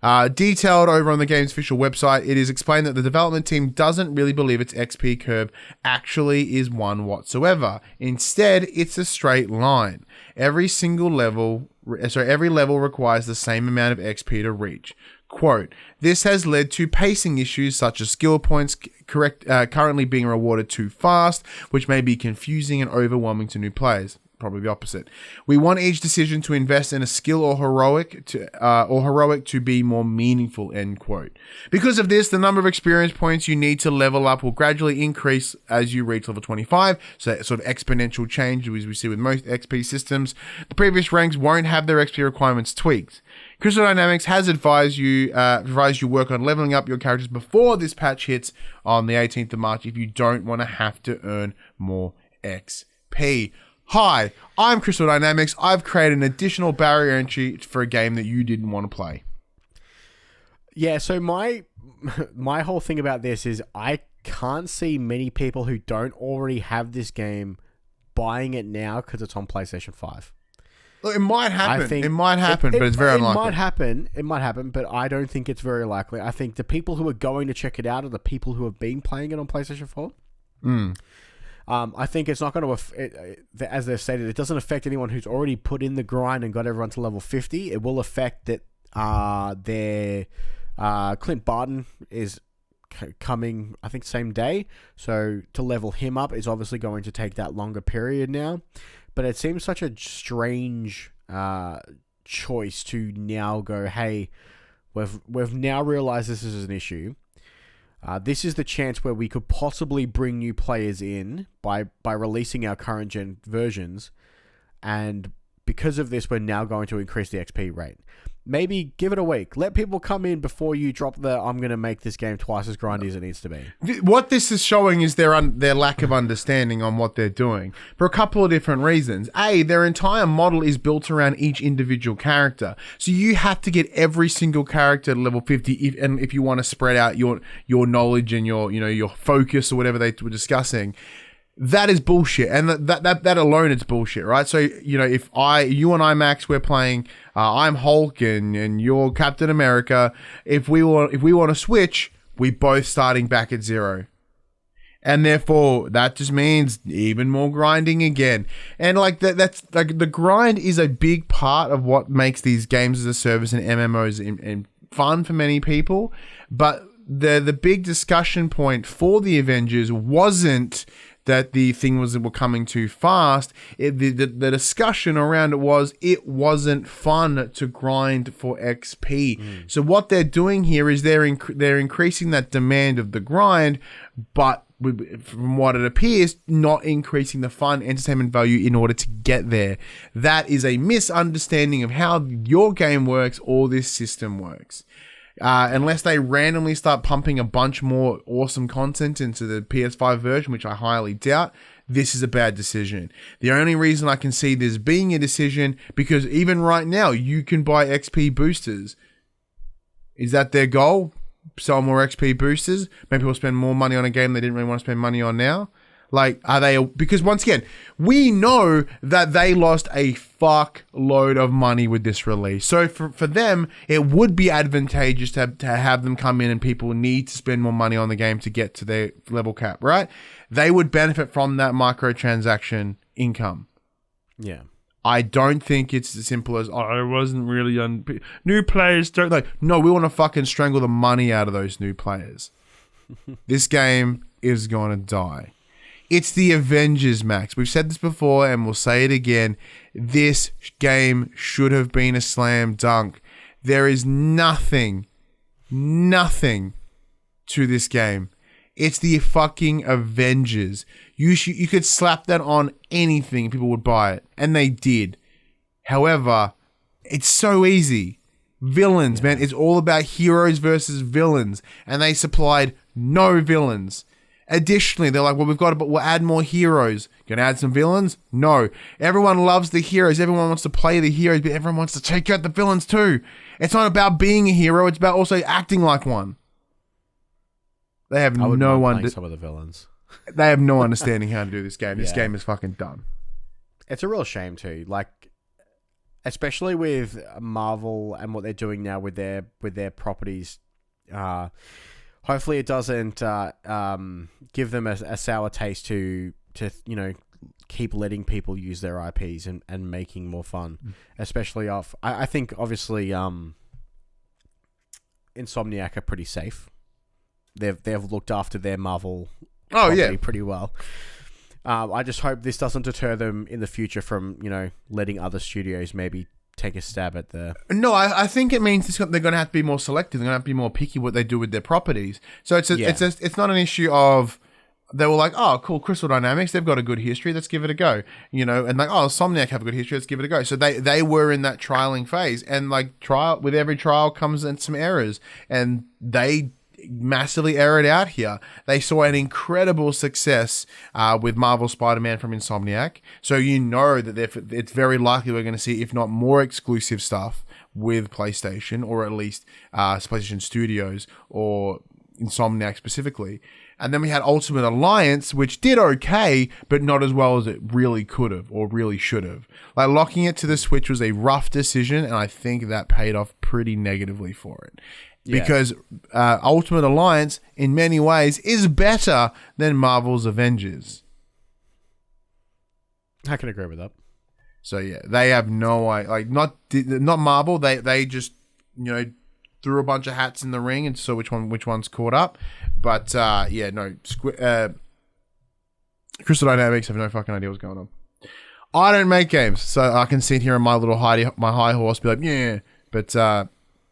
Detailed over on the game's official website, it is explained that the development team doesn't really believe its XP curve actually is one whatsoever. Instead, it's a straight line. Every level requires the same amount of XP to reach. Quote, this has led to pacing issues such as skill points currently being rewarded too fast, which may be confusing and overwhelming to new players. Probably the opposite. We want each decision to invest in a skill or heroic to be more meaningful, end quote. Because of this, the number of experience points you need to level up will gradually increase as you reach level 25. So that sort of exponential change, as we see with most XP systems. The previous ranks won't have their XP requirements tweaked. Crystal Dynamics has advised you work on leveling up your characters before this patch hits on the 18th of March if you don't want to have to earn more XP. Hi, I'm Crystal Dynamics. I've created an additional barrier entry for a game that you didn't want to play. Yeah, so my whole thing about this is I can't see many people who don't already have this game buying it now because it's on PlayStation 5. Look, it might happen. But it's very unlikely. It might happen, but I don't think it's very likely. I think the people who are going to check it out are the people who have been playing it on PlayStation 4. I think it's not going to, as they've stated, it doesn't affect anyone who's already put in the grind and got everyone to level 50. It will affect that their Clint Barton is coming, I think, same day. So to level him up is obviously going to take that longer period now. But it seems such a strange choice to now go, hey, we've now realized this is an issue. This is the chance where we could possibly bring new players in by releasing our current gen versions, and because of this, we're now going to increase the XP rate. Maybe give it a week. Let people come in before you drop the I'm going to make this game twice as grindy as it needs to be. What this is showing is their lack of understanding on what they're doing for a couple of different reasons. A, their entire model is built around each individual character. So you have to get every single character to level 50 if you want to spread out your knowledge and your focus or whatever they were discussing. That is bullshit, and that alone it's bullshit, right? So if you and I, Max, we're playing, I'm Hulk and you're Captain America. If we want to switch, we both starting back at 0, and therefore that just means even more grinding again. And that's the grind is a big part of what makes these games as a service and MMOs and fun for many people. But the big discussion point for the Avengers wasn't that the thing were coming too fast. The discussion around it wasn't fun to grind for XP. So what they're doing here is they're increasing that demand of the grind, but from what it appears, not increasing the fun entertainment value in order to get there. That is a misunderstanding of how your game works or this system works. Unless they randomly start pumping a bunch more awesome content into the PS5 version, which I highly doubt, this is a bad decision. The only reason I can see this being a decision, because even right now, you can buy XP boosters. Is that their goal? Sell more XP boosters? Maybe people spend more money on a game they didn't really want to spend money on now? Like, are they? Because once again, we know that they lost a fuck load of money with this release. So for them, it would be advantageous to have them come in, and people need to spend more money on the game to get to their level cap, right? They would benefit from that microtransaction income. Yeah. I don't think it's as simple as, oh, it wasn't really new players don't like. No, we want to fucking strangle the money out of those new players. This game is going to die. It's the Avengers, Max. We've said this before and we'll say it again. This game should have been a slam dunk. There is nothing to this game. It's the fucking Avengers. You could slap that on anything, people would buy it, and they did. However, it's so easy. Villains, man. It's all about heroes versus villains, and they supplied no villains. Additionally, they're like, well, we'll add more heroes. Gonna add some villains? No. Everyone loves the heroes. Everyone wants to play the heroes, but everyone wants to take out the villains too. It's not about being a hero. It's about also acting like one. They have no one. Some of the villains. They have no understanding how to do this game. This game is fucking done. It's a real shame too. Like, especially with Marvel and what they're doing now with their properties. Hopefully, it doesn't give them a sour taste to keep letting people use their IPs and making more fun. Especially off. I think obviously Insomniac are pretty safe. They've looked after their Marvel property pretty well. I just hope this doesn't deter them in the future from letting other studios maybe take a stab at the... No, I think it means they're going to have to be more selective. They're going to have to be more picky what they do with their properties. So it's not an issue of they were like, oh, cool, Crystal Dynamics, they've got a good history, let's give it a go. And like, oh, Somniac have a good history, let's give it a go. So they were in that trialing phase, and like with every trial comes in some errors, and they massively errored out here. They saw an incredible success with Marvel Spider-Man from Insomniac. So that it's very likely we're going to see, if not more exclusive stuff with PlayStation, or at least PlayStation Studios or Insomniac specifically. And then we had Ultimate Alliance, which did okay, but not as well as it really could have or really should have. Like, locking it to the Switch was a rough decision, and I think that paid off pretty negatively for it. Yeah. Because Ultimate Alliance, in many ways, is better than Marvel's Avengers. I can agree with that. So yeah, they have no idea. Like, not Marvel. They just threw a bunch of hats in the ring and saw which one's caught up. But Crystal Dynamics have no fucking idea what's going on. I don't make games, so I can sit here on my little my high horse, be like, yeah, but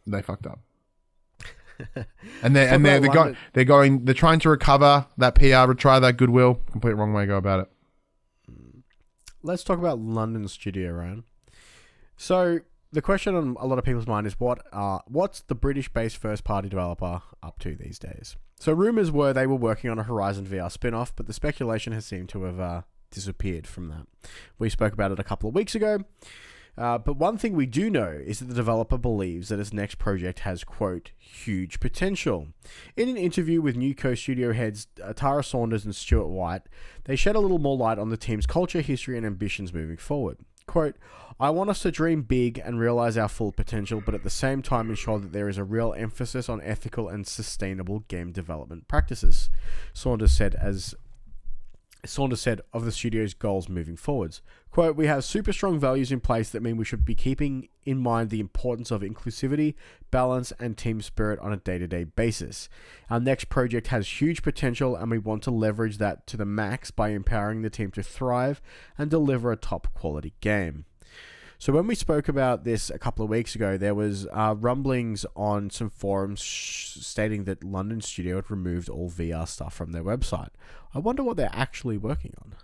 they fucked up. And they're trying to recover that PR, try that goodwill. Complete wrong way to go about it. Let's talk about London studio, Ryan. So the question on a lot of people's mind is what's the British-based first-party developer up to these days? So rumors were they were working on a Horizon VR spin-off, but the speculation has seemed to have disappeared from that. We spoke about it a couple of weeks ago. But one thing we do know is that the developer believes that its next project has, quote, huge potential. In an interview with new co-studio heads Tara Saunders and Stuart White, they shed a little more light on the team's culture, history, and ambitions moving forward. Quote, I want us to dream big and realize our full potential, but at the same time ensure that there is a real emphasis on ethical and sustainable game development practices, Saunders said of the studio's goals moving forwards. Quote, we have super strong values in place that mean we should be keeping in mind the importance of inclusivity, balance, and team spirit on a day-to-day basis. Our next project has huge potential, and we want to leverage that to the max by empowering the team to thrive and deliver a top-quality game. So when we spoke about this a couple of weeks ago, there was rumblings on some forums stating that London Studio had removed all VR stuff from their website. I wonder what they're actually working on.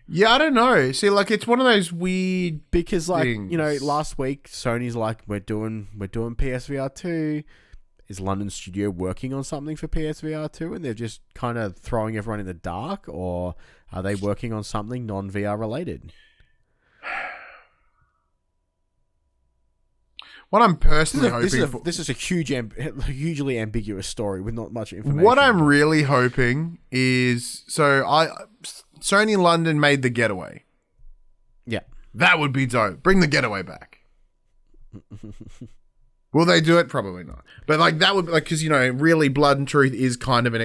Yeah, I don't know. See, like, it's one of those weird because, like, things. Last week Sony's like, we're doing PSVR 2. Is London Studio working on something for PSVR 2, and they're just kind of throwing everyone in the dark, or are they working on something non-VR related? What I'm personally hoping this is a hugely ambiguous story with not much information. What I'm really hoping is, Sony London made the Getaway. Yeah. That would be dope. Bring the Getaway back. Will they do it? Probably not. But like that would because really Blood and Truth is kind of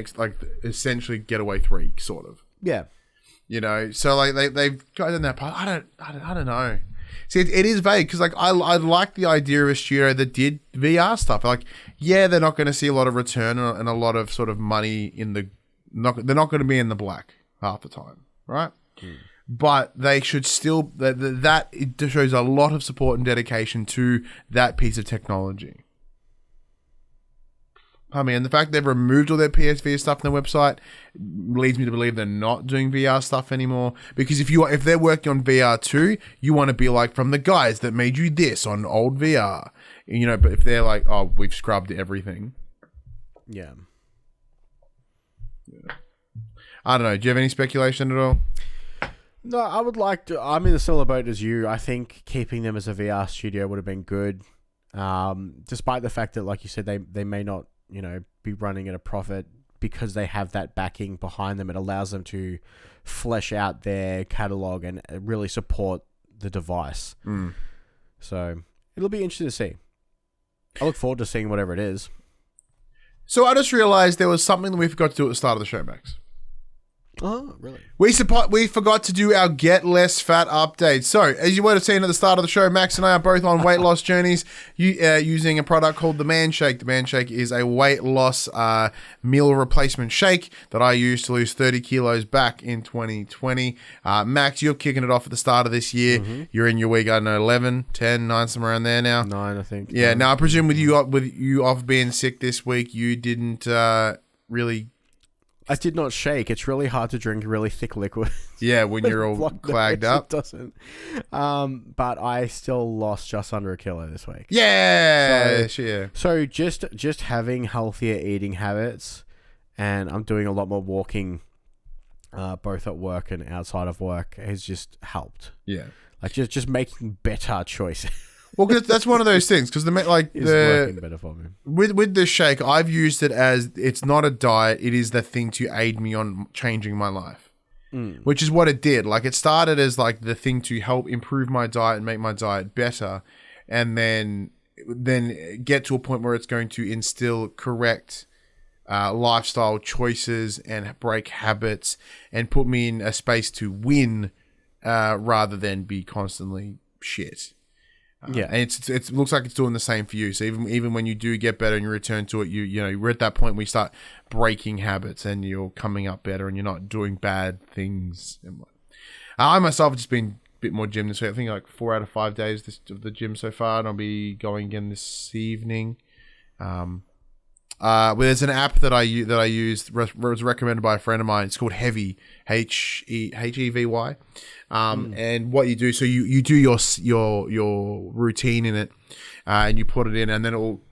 essentially Getaway 3 sort of. Yeah. So like they've gotten that part. I don't know. See, it is vague because like I like the idea of a studio that did VR stuff. Like, yeah, they're not going to see a lot of return and a lot of sort of money in the. They're not going to be in the black half the time, right? But they should still that it shows a lot of support and dedication to that piece of technology. I mean, the fact they've removed all their PSVR stuff on their website leads me to believe they're not doing VR stuff anymore. Because if they're working on VR 2, you want to be like from the guys that made you this on old VR. But if they're like, oh, we've scrubbed everything. Yeah. I don't know. Do you have any speculation at all? No, I would like to. I'm in the similar boat as you. I think keeping them as a VR studio would have been good. Despite the fact that, like you said, they may not, be running at a profit because they have that backing behind them. It allows them to flesh out their catalog and really support the device. So it'll be interesting to see. I look forward to seeing whatever it is. So I just realized there was something that we forgot to do at the start of the show, Max. Oh, really? We forgot to do our Get Less Fat update. So, as you would have seen at the start of the show, Max and I are both on weight loss journeys using a product called the Man Shake. The Man Shake is a weight loss meal replacement shake that I used to lose 30 kilos back in 2020. Max, you're kicking it off at the start of this year. Mm-hmm. You're in your week, 11, 10, 9, somewhere around there now. 9, I think. Yeah, now I presume with you off being sick this week, you didn't really... I did not shake. It's really hard to drink really thick liquid. Yeah, when you're all clagged up. It doesn't. But I still lost just under a kilo this week. Yeah. So just having healthier eating habits, and I'm doing a lot more walking, both at work and outside of work, has just helped. Yeah. Like just making better choices. Well, cause that's one of those things. Because it's working better for me. With this shake, I've used it as it's not a diet; it is the thing to aid me on changing my life, which is what it did. Like it started as like the thing to help improve my diet and make my diet better, and then get to a point where it's going to instill correct lifestyle choices and break habits and put me in a space to win rather than be constantly shit. Yeah, and it looks like it's doing the same for you. So even when you do get better and you return to it, you're at that point where you start breaking habits and you're coming up better and you're not doing bad things. I myself have just been a bit more gym this week. I think like 4 out of 5 days of the gym so far, and I'll be going again this evening. There's an app that I used, was recommended by a friend of mine. It's called Heavy, Hevy. And what you do, so you do your routine in it, and you put it in, and then it will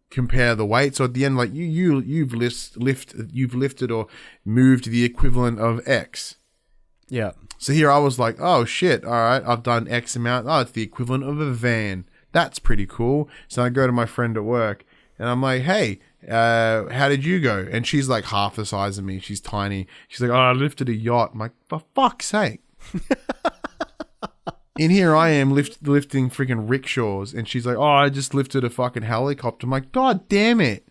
compare the weight. So at the end, like you've lifted or moved the equivalent of X. Yeah. So here I was like, oh shit, all right, I've done X amount. Oh, it's the equivalent of a van. That's pretty cool. So I go to my friend at work, and I'm like, hey, how did you go? And she's like half the size of me. She's tiny. She's like, oh, I lifted a yacht. I'm like, for fuck's sake. In here I am lifting freaking rickshaws, and she's like, oh, I just lifted a fucking helicopter. I'm like, god damn it.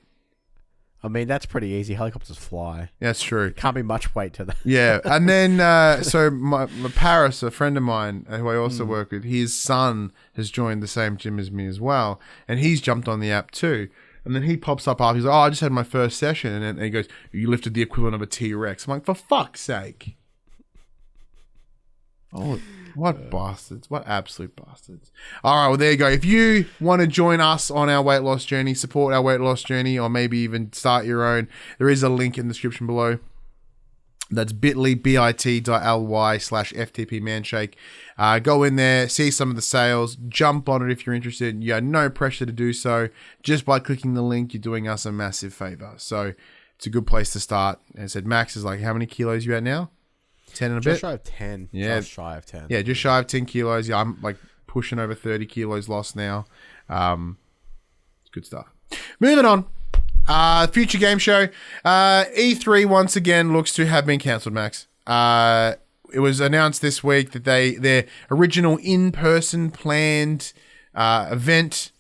I mean, that's pretty easy. Helicopters fly. That's true. Can't be much weight to that. Yeah. And then so my Paris, a friend of mine who I also work with, his son has joined the same gym as me as well, and he's jumped on the app too. And then he pops up after, he's like, oh, I just had my first session. And he goes, you lifted the equivalent of a T-Rex. I'm like, for fuck's sake. Oh, what bastards. What absolute bastards. All right, well, there you go. If you want to join us on our weight loss journey, support our weight loss journey, or maybe even start your own, there is a link in the description below. That's bit.ly/FTP Manshake. Go in there, see some of the sales, jump on it if you're interested. You have no pressure to do so. Just by clicking the link, you're doing us a massive favor. So it's a good place to start. And I said, Max is like, how many kilos you at now? 10 and a bit? Just shy of 10. Yeah. Just shy of 10. Yeah, just shy of 10 kilos. Yeah, I'm like pushing over 30 kilos lost now. Good stuff. Moving on. Future game show. E3 once again looks to have been cancelled, Max. it was announced this week that their original in-person planned event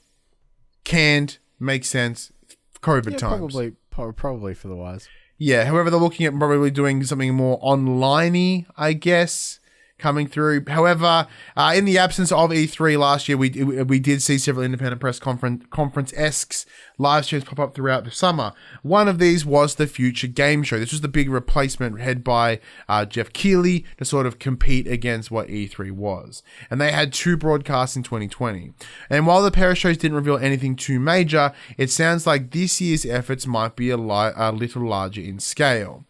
canned. Makes sense. COVID times. Probably for the wise. Yeah, however, they're looking at probably doing something more online-y, I guess, coming through. However, in the absence of E3 last year, we did see several independent press conference-esque live streams pop up throughout the summer. One of these was the Future Game Show. This was the big replacement head by Jeff Keighley to sort of compete against what E3 was. And they had 2 broadcasts in 2020. And while the pair of shows didn't reveal anything too major, it sounds like this year's efforts might be a little larger in scale.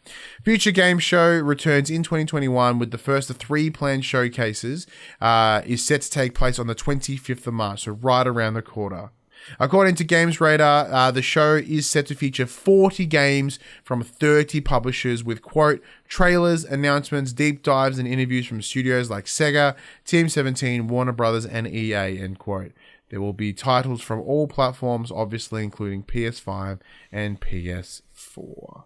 Future Game Show returns in 2021 with the first of 3 planned showcases is set to take place on the 25th of March, so right around the corner. According to Games Radar, the show is set to feature 40 games from 30 publishers with, quote, trailers, announcements, deep dives, and interviews from studios like Sega, Team 17, Warner Brothers, and EA, end quote. There will be titles from all platforms, obviously including PS5 and PS4.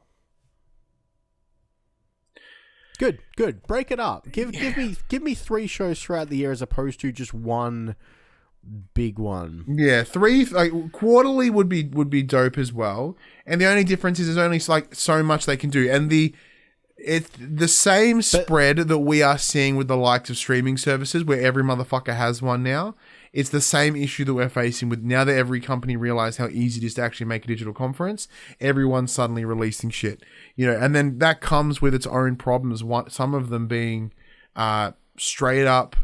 Good. Break it up. Give me 3 shows throughout the year as opposed to just one big one. Yeah, 3 quarterly would be dope as well. And the only difference is there's only like so much they can do. And it's the same spread that we are seeing with the likes of streaming services where every motherfucker has one now. It's the same issue that we're facing with now that every company realized how easy it is to actually make a digital conference. Everyone's suddenly releasing shit, and then that comes with its own problems. Some of them being straight up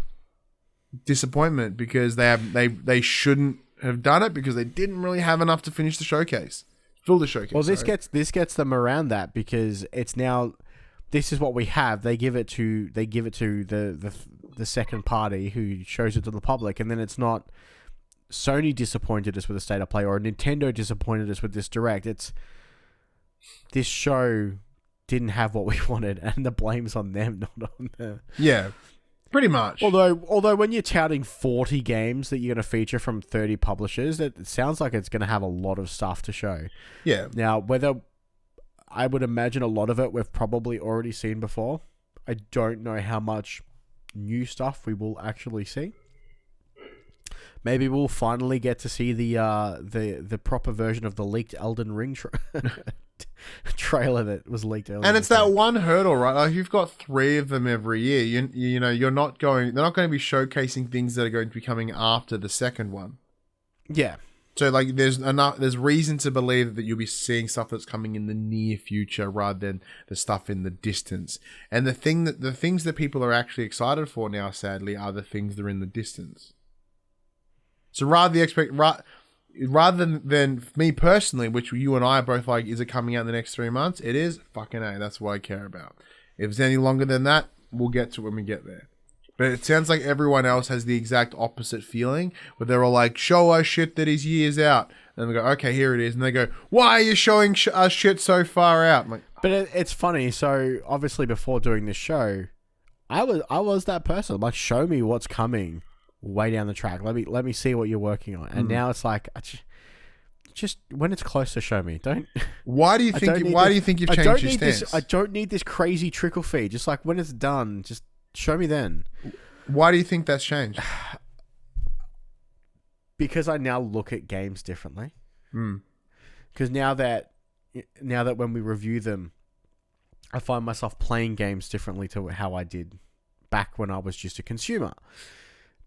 disappointment because they shouldn't have done it because they didn't really have enough to finish the showcase, fill the showcase. Well, this gets them around that because it's now. This is what we have. They give it to the second party who shows it to the public, and then it's not Sony disappointed us with a state of play or Nintendo disappointed us with this direct. It's this show didn't have what we wanted, and the blame's on them, not on the. Yeah, pretty much. Although when you're touting 40 games that you're going to feature from 30 publishers, it sounds like it's going to have a lot of stuff to show. Yeah. Now, whether I would imagine a lot of it we've probably already seen before. I don't know how much new stuff we will actually see. Maybe we'll finally get to see the proper version of the leaked Elden Ring trailer that was leaked earlier. And it's that one hurdle, right? Like you've got 3 of them every year. They're not going to be showcasing things that are going to be coming after the second one. Yeah. So like there's reason to believe that you'll be seeing stuff that's coming in the near future rather than the stuff in the distance. And the things that people are actually excited for now, sadly, are the things that are in the distance. So rather than me personally, which you and I are both like, is it coming out in the next 3 months? It is. Fucking A. That's what I care about. If it's any longer than that, we'll get to it when we get there. But it sounds like everyone else has the exact opposite feeling, where they're all like, show us shit that is years out. And we go, okay, here it is. And they go, why are you showing us shit so far out? I'm like, but it's funny. So obviously before doing this show, I was that person. Like, show me what's coming way down the track. Let me see what you're working on. And now it's like, just when it's closer, show me. Don't. Why do you think you've changed your stance? I don't need this crazy trickle feed. Just like when it's done, just show me then. Why do you think that's changed? Because I now look at games differently. Mm. Because now that when we review them, I find myself playing games differently to how I did back when I was just a consumer.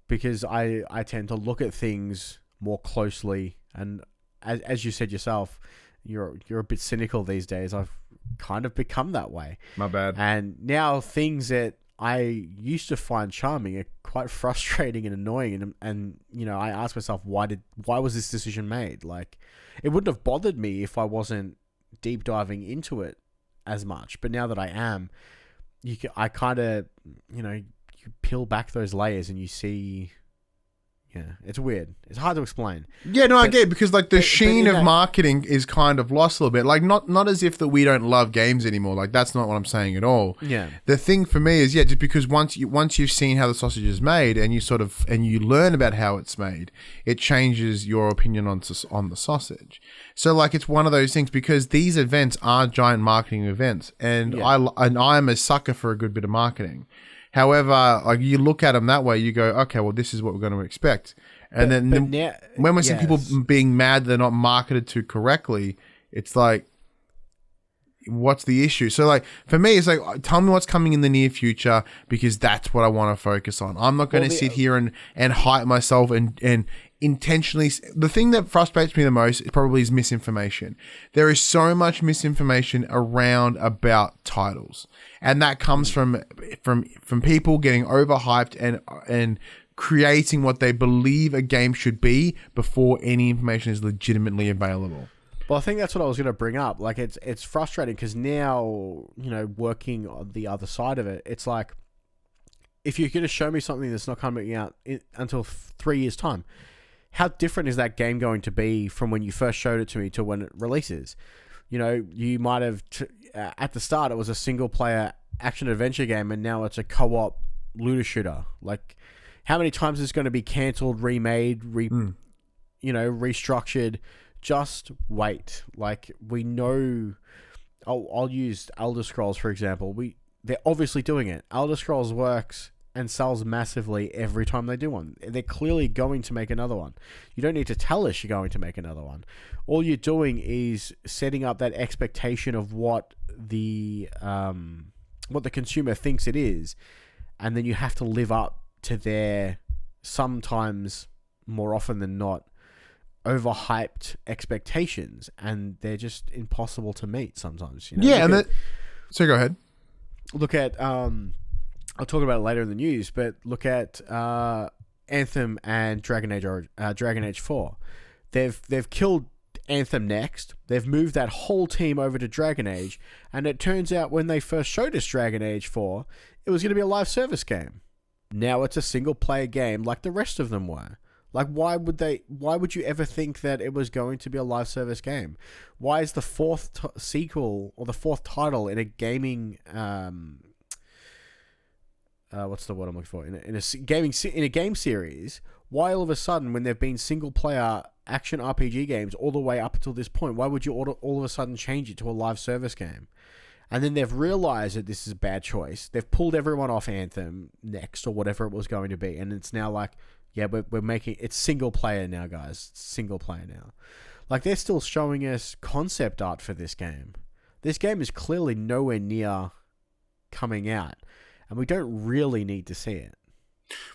Because I tend to look at things more closely, and as you said yourself, you're a bit cynical these days. I've kind of become that way. My bad. And now things that I used to find charming are quite frustrating and annoying, and I ask myself, why was this decision made? Like, it wouldn't have bothered me if I wasn't deep diving into it as much, but now that I am, I kind of you peel back those layers and you see Yeah, it's weird. It's hard to explain. Yeah, no, I get it, because like the sheen in of that- marketing is kind of lost a little bit. Like not as if that we don't love games anymore. Like that's not what I'm saying at all. Yeah. The thing for me is just because once you've seen how the sausage is made and you learn about how it's made, it changes your opinion on the sausage. So like it's one of those things, because these events are giant marketing events, and I am a sucker for a good bit of marketing. However, like you look at them that way, you go, okay, well, this is what we're going to expect. And when we see people being mad they're not marketed to correctly, it's like, what's the issue? So like for me, it's like, tell me what's coming in the near future, because that's what I want to focus on. I'm not going to sit here and hype myself and intentionally. The thing that frustrates me the most probably is misinformation. There is so much misinformation around about titles, and that comes from people getting overhyped and creating what they believe a game should be before any information is legitimately available. Well, I think that's what I was going to bring up. Like, it's frustrating because now, working on the other side of it, it's like, if you're going to show me something that's not coming out until 3 years' time, how different is that game going to be from when you first showed it to me to when it releases? You might have, at the start, it was a single-player action-adventure game, and now it's a co-op looter shooter. Like, how many times is it going to be cancelled, remade, restructured? Just wait. Like, we know. I'll use Elder Scrolls for example. They're obviously doing it. Elder Scrolls works and sells massively every time they do one. They're clearly going to make another one. You don't need to tell us you're going to make another one. All you're doing is setting up that expectation of what the consumer thinks it is, and then you have to live up to their, sometimes more often than not, overhyped expectations, and they're just impossible to meet sometimes. So go ahead. Look at I'll talk about it later in the news, but look at Anthem and Dragon Age 4. They've killed Anthem next. They've moved that whole team over to Dragon Age, and it turns out when they first showed us Dragon Age 4, it was going to be a live service game. Now it's a single player game like the rest of them were. Like, why would you ever think that it was going to be a live service game? Why is the fourth sequel or the fourth title in a gaming what's the word I'm looking for? In a game series, why all of a sudden, when there've been single player action RPG games all the way up until this point, why would you all of a sudden change it to a live service game? And then they've realized that this is a bad choice. They've pulled everyone off Anthem next, or whatever it was going to be, and it's now like, yeah, we're making it's single player now, guys. It's single player now. Like, they're still showing us concept art for this game. This game is clearly nowhere near coming out, and we don't really need to see it.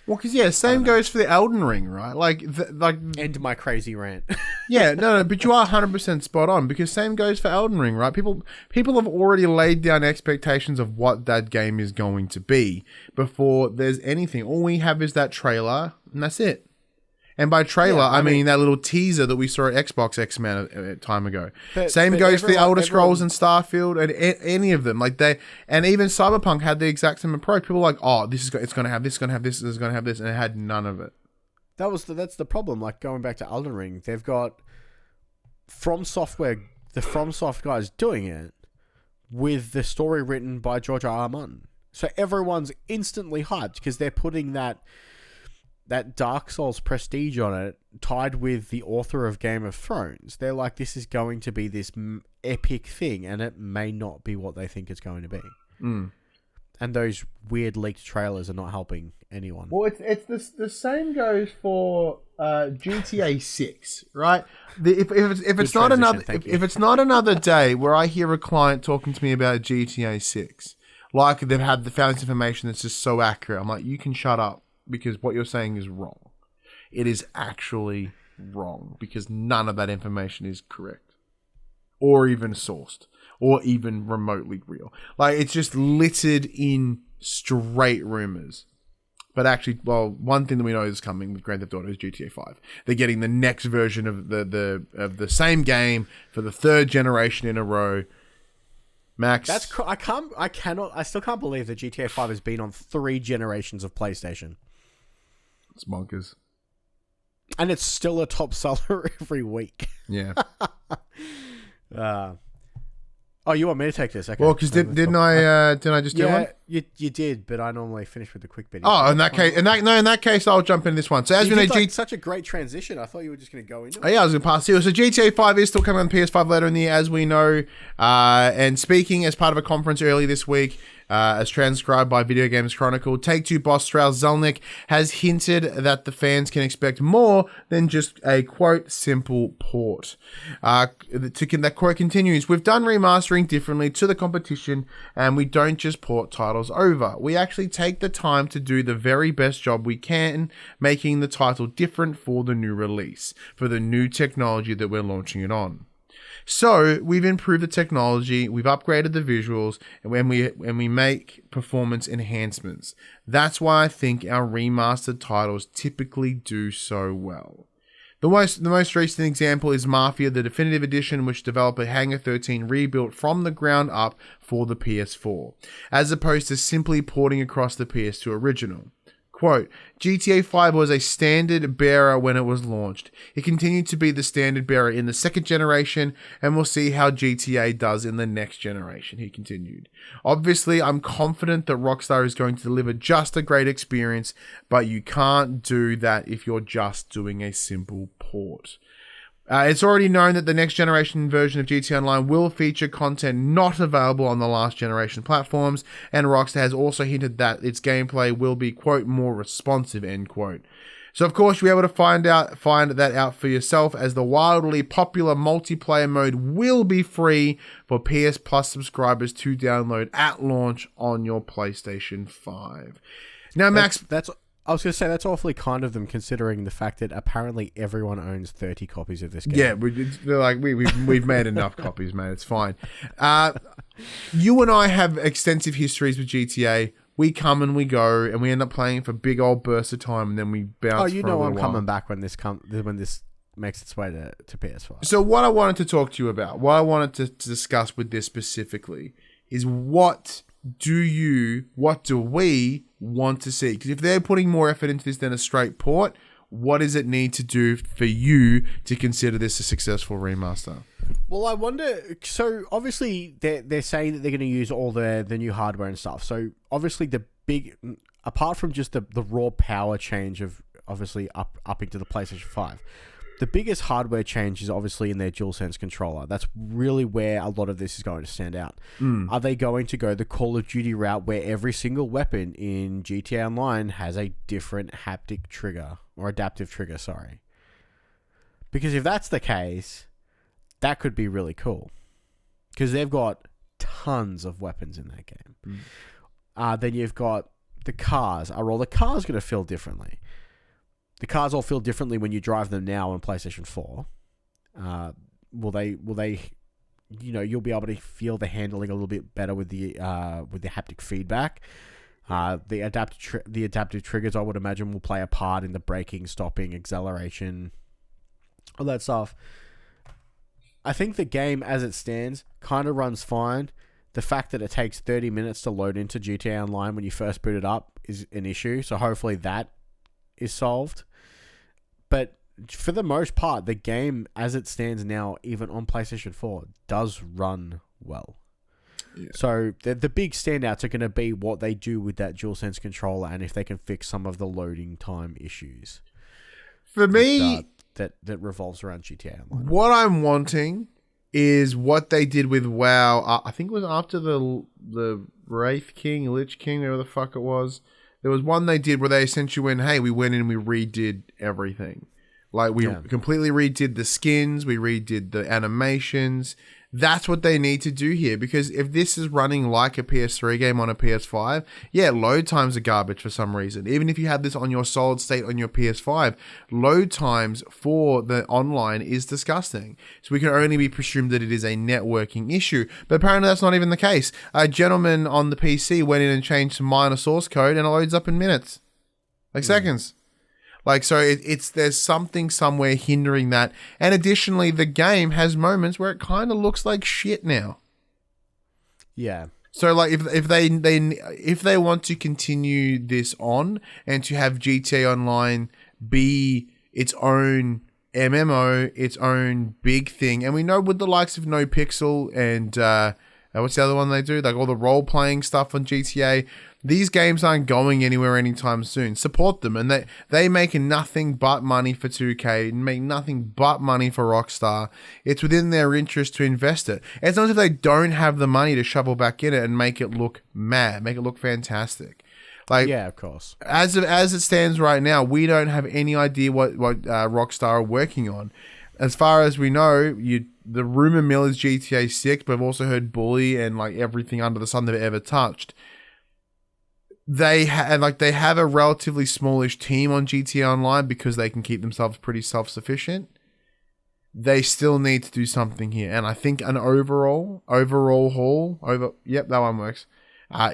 Well, because same goes for the Elden Ring, right? End my crazy rant. Yeah, no, but you are 100% spot on, because same goes for Elden Ring, right? People have already laid down expectations of what that game is going to be before there's anything. All we have is that trailer, and that's it. And by trailer, I mean that little teaser that we saw at Xbox X amount of time ago. Same goes for the Elder Scrolls and Starfield and any of them. Like and even Cyberpunk had the exact same approach. People were like, oh, it's going to have this, it's going to have this, it's going to have this, and it had none of it. That's the problem. Like, going back to Elden Ring, they've got the FromSoft guys doing it with the story written by George R.R. Martin. So everyone's instantly hyped because they're putting that Dark Souls prestige on it, tied with the author of Game of Thrones. They're like, this is going to be this epic thing, and it may not be what they think it's going to be. Mm. And those weird leaked trailers are not helping anyone. Well, it's the same goes for GTA 6, right? If it's not another day where I hear a client talking to me about GTA 6, like they've found this information that's just so accurate, I'm like, you can shut up, because what you're saying is wrong. It is actually wrong, because none of that information is correct, or even sourced, or even remotely real. Like, it's just littered in straight rumors. But actually, well, one thing that we know is coming with Grand Theft Auto is GTA 5. They're getting the next version of the same game for the third generation in a row. Max, I still can't believe that GTA 5 has been on 3 generations of PlayStation. It's bonkers. And it's still a top seller every week. Yeah. Oh, you want me to take this? Okay. Well, because didn't I just do one? Yeah, you did, but I normally finish with the quick bit. Oh, in that case, I'll jump in this one. So as we know, such a great transition. I thought you were just going to go into it. Oh, yeah, I was going to pass here. So GTA 5 is still coming on PS5 later in the year, as we know. And speaking as part of a conference early this week, as transcribed by Video Games Chronicle, Take-Two boss Strauss Zelnick has hinted that the fans can expect more than just a, quote, simple port. That quote continues, "We've done remastering differently to the competition, and we don't just port titles over. We actually take the time to do the very best job we can, making the title different for the new release, for the new technology that we're launching it on. So we've improved the technology, we've upgraded the visuals, and when we make performance enhancements. That's why I think our remastered titles typically do so well. The most recent example is Mafia, the Definitive Edition, which developer Hangar 13 rebuilt from the ground up for the PS4, as opposed to simply porting across the PS2 original. Quote, GTA 5 was a standard bearer when it was launched. It continued to be the standard bearer in the second generation, and we'll see how GTA does in the next generation," he continued. "Obviously, I'm confident that Rockstar is going to deliver just a great experience, but you can't do that if you're just doing a simple port. It's already known that the next generation version of GTA Online will feature content not available on the last generation platforms, and Rockstar has also hinted that its gameplay will be, quote, more responsive, end quote. So of course you'll be able to find that out for yourself, as the wildly popular multiplayer mode will be free for PS Plus subscribers to download at launch on your PlayStation 5. Now, Max, I was going to say, that's awfully kind of them, considering the fact that apparently everyone owns 30 copies of this game. Yeah, they're like, we've made enough copies, mate. It's fine. You and I have extensive histories with GTA. We come and we go, and we end up playing for big old bursts of time, and then we bounce. Oh, you for a know, little I'm while. coming back when this makes its way to PS5. So what I wanted to talk to you about, what I wanted to discuss with this specifically, is what do we want to see? Because if they're putting more effort into this than a straight port, what does it need to do for you to consider this a successful remaster? Well, I wonder. So obviously they're saying that they're going to use all the new hardware and stuff. So obviously the big, apart from just the raw power change of obviously upping to the PlayStation 5, the biggest hardware change is obviously in their DualSense controller. That's really where a lot of this is going to stand out. Are they going to go the Call of Duty route, where every single weapon in GTA Online has a different haptic trigger, or adaptive trigger, sorry? Because if that's the case, that could be really cool. Because they've got tons of weapons in that game. Then you've got the cars. Are all the cars going to feel differently? The cars all feel differently when you drive them now on PlayStation 4. Will they? You know, you'll be able to feel the handling a little bit better with the haptic feedback. The adaptive triggers, I would imagine, will play a part in the braking, stopping, acceleration, all that stuff. I think the game, as it stands, kind of runs fine. The fact that it takes 30 minutes to load into GTA Online when you first boot it up is an issue. So hopefully that is solved. But for the most part, the game, as it stands now, even on PlayStation 4, does run well. Yeah. So the big standouts are going to be what they do with that DualSense controller, and if they can fix some of the loading time issues. For me, that revolves around GTA Online. What I'm wanting is what they did with WoW. I think it was after the Wraith King, Lich King, whatever the fuck it was. There was one they did where they essentially went, hey, we went in and we redid everything. Like, we completely redid the skins, we redid the animations. That's what they need to do here, because if this is running like a PS3 game on a PS5, load times are garbage for some reason. Even if you have this on your solid state on your PS5, load times for the online is disgusting. So we can only be presumed that it is a networking issue. But apparently that's not even the case. A gentleman on the PC went in and changed some minor source code and it loads up in minutes. Like seconds. Like, so there's something somewhere hindering that. And additionally, the game has moments where it kind of looks like shit now. Yeah. So, like, if they want to continue this on and to have GTA Online be its own MMO, its own big thing. And we know with the likes of No Pixel and what's the other one they do? Like all the role-playing stuff on GTA. These games aren't going anywhere anytime soon. Support them. And they make nothing but money for 2K and make nothing but money for Rockstar. It's within their interest to invest it. It's not as if they don't have the money to shovel back in it and make it look mad, make it look fantastic. Like, yeah, of course. As it stands right now, we don't have any idea what Rockstar are working on. As far as we know, the rumor mill is GTA 6, but I've also heard Bully and like everything under the sun they've ever touched. They have a relatively smallish team on GTA Online because they can keep themselves pretty self-sufficient. They still need to do something here, and I think an overall haul that one works.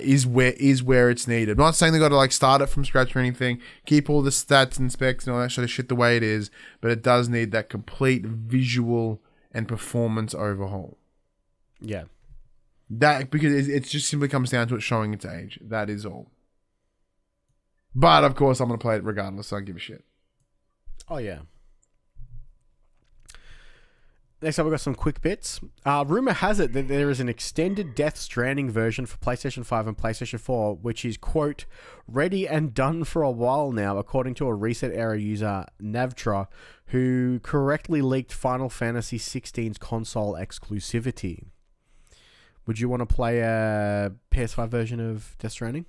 Is where it's needed. I'm not saying they got to like start it from scratch or anything. Keep all the stats and specs and all that sort of shit the way it is, but it does need that complete visual and performance overhaul. Yeah, that because it just simply comes down to it showing its age. That is all. But of course, I'm gonna play it regardless. So I don't give a shit. Oh yeah. Next up, we've got some quick bits. Rumor has it that there is an extended Death Stranding version for PlayStation 5 and PlayStation 4, which is, quote, ready and done for a while now, according to a Reset Era user, Navtra, who correctly leaked Final Fantasy XVI's console exclusivity. Would you want to play a PS5 version of Death Stranding?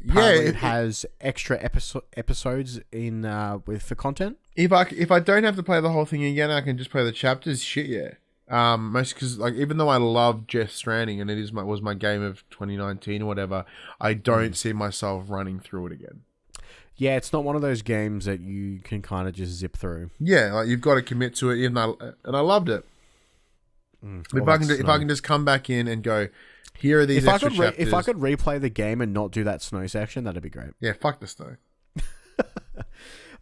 Apparently it has extra episodes in for content. If I don't have to play the whole thing again, I can just play the chapters. Shit, yeah. Most because like even though I love Death Stranding and was my game of 2019 or whatever, I don't see myself running through it again. Yeah, it's not one of those games that you can kind of just zip through. Yeah, like you've got to commit to it. And I loved it. If I can just come back in and go, here are these extra chapters. If I could replay the game and not do that snow section, that'd be great. Yeah, fuck the snow.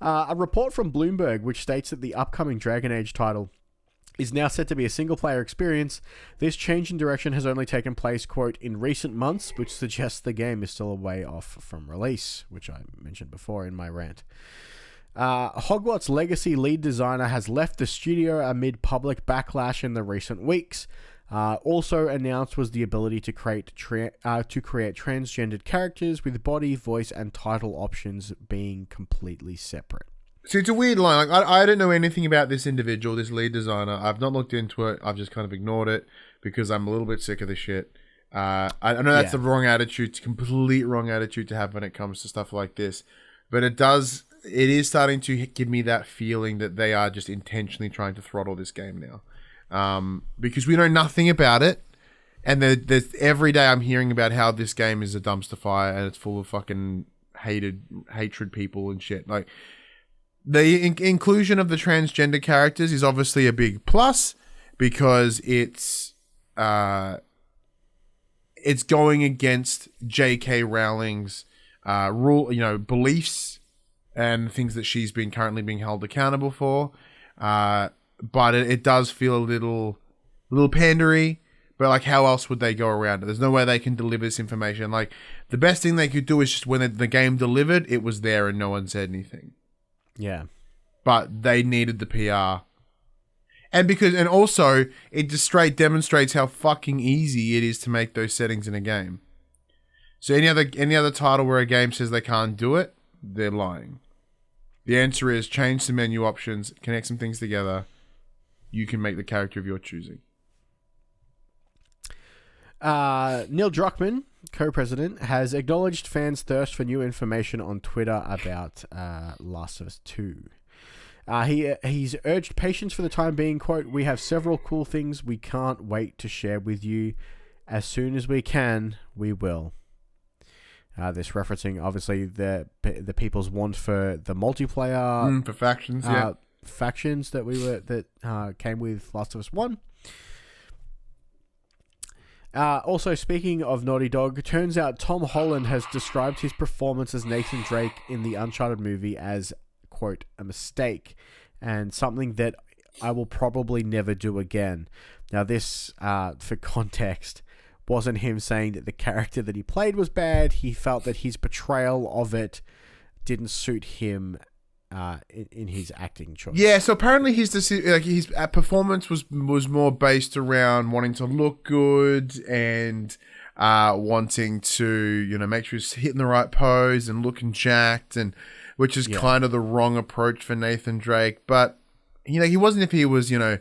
A report from Bloomberg, which states that the upcoming Dragon Age title is now set to be a single-player experience. This change in direction has only taken place, quote, in recent months, which suggests the game is still a way off from release, which I mentioned before in my rant. Hogwarts Legacy lead designer has left the studio amid public backlash in the recent weeks. Also announced was the ability to create transgendered characters with body, voice, and title options being completely separate. So it's a weird line. Like I don't know anything about this individual, this lead designer. I've not looked into it. I've just kind of ignored it because I'm a little bit sick of this shit. I know that's the wrong attitude. It's a complete wrong attitude to have when it comes to stuff like this. But it is starting to give me that feeling that they are just intentionally trying to throttle this game now. Because we know nothing about it, and there's every day I'm hearing about how this game is a dumpster fire and it's full of fucking hatred people and shit. Like the inclusion of the transgender characters is obviously a big plus because it's going against J.K. Rowling's beliefs and things that she's currently being held accountable for. But it does feel a little pandery. But like, how else would they go around it? There's no way they can deliver this information. Like, the best thing they could do is just when the game delivered, it was there and no one said anything. Yeah. But they needed the PR. And also, it just straight demonstrates how fucking easy it is to make those settings in a game. So any other title where a game says they can't do it, they're lying. The answer is change some menu options, connect some things together. You can make the character of your choosing. Neil Druckmann, co-president, has acknowledged fans' thirst for new information on Twitter about Last of Us 2. He's urged patience for the time being, quote, we have several cool things we can't wait to share with you. As soon as we can, we will. This referencing, obviously, the people's want for the multiplayer... for factions, factions that came with Last of Us 1. Also, speaking of Naughty Dog, turns out Tom Holland has described his performance as Nathan Drake in the Uncharted movie as, quote, a mistake, and something that I will probably never do again. Now, this, for context, wasn't him saying that the character that he played was bad. He felt that his portrayal of it didn't suit him in his acting choice. Yeah, so apparently his performance was more based around wanting to look good and wanting to make sure he's hitting the right pose and looking jacked, and which is kind of the wrong approach for Nathan Drake. But he wasn't, if he was the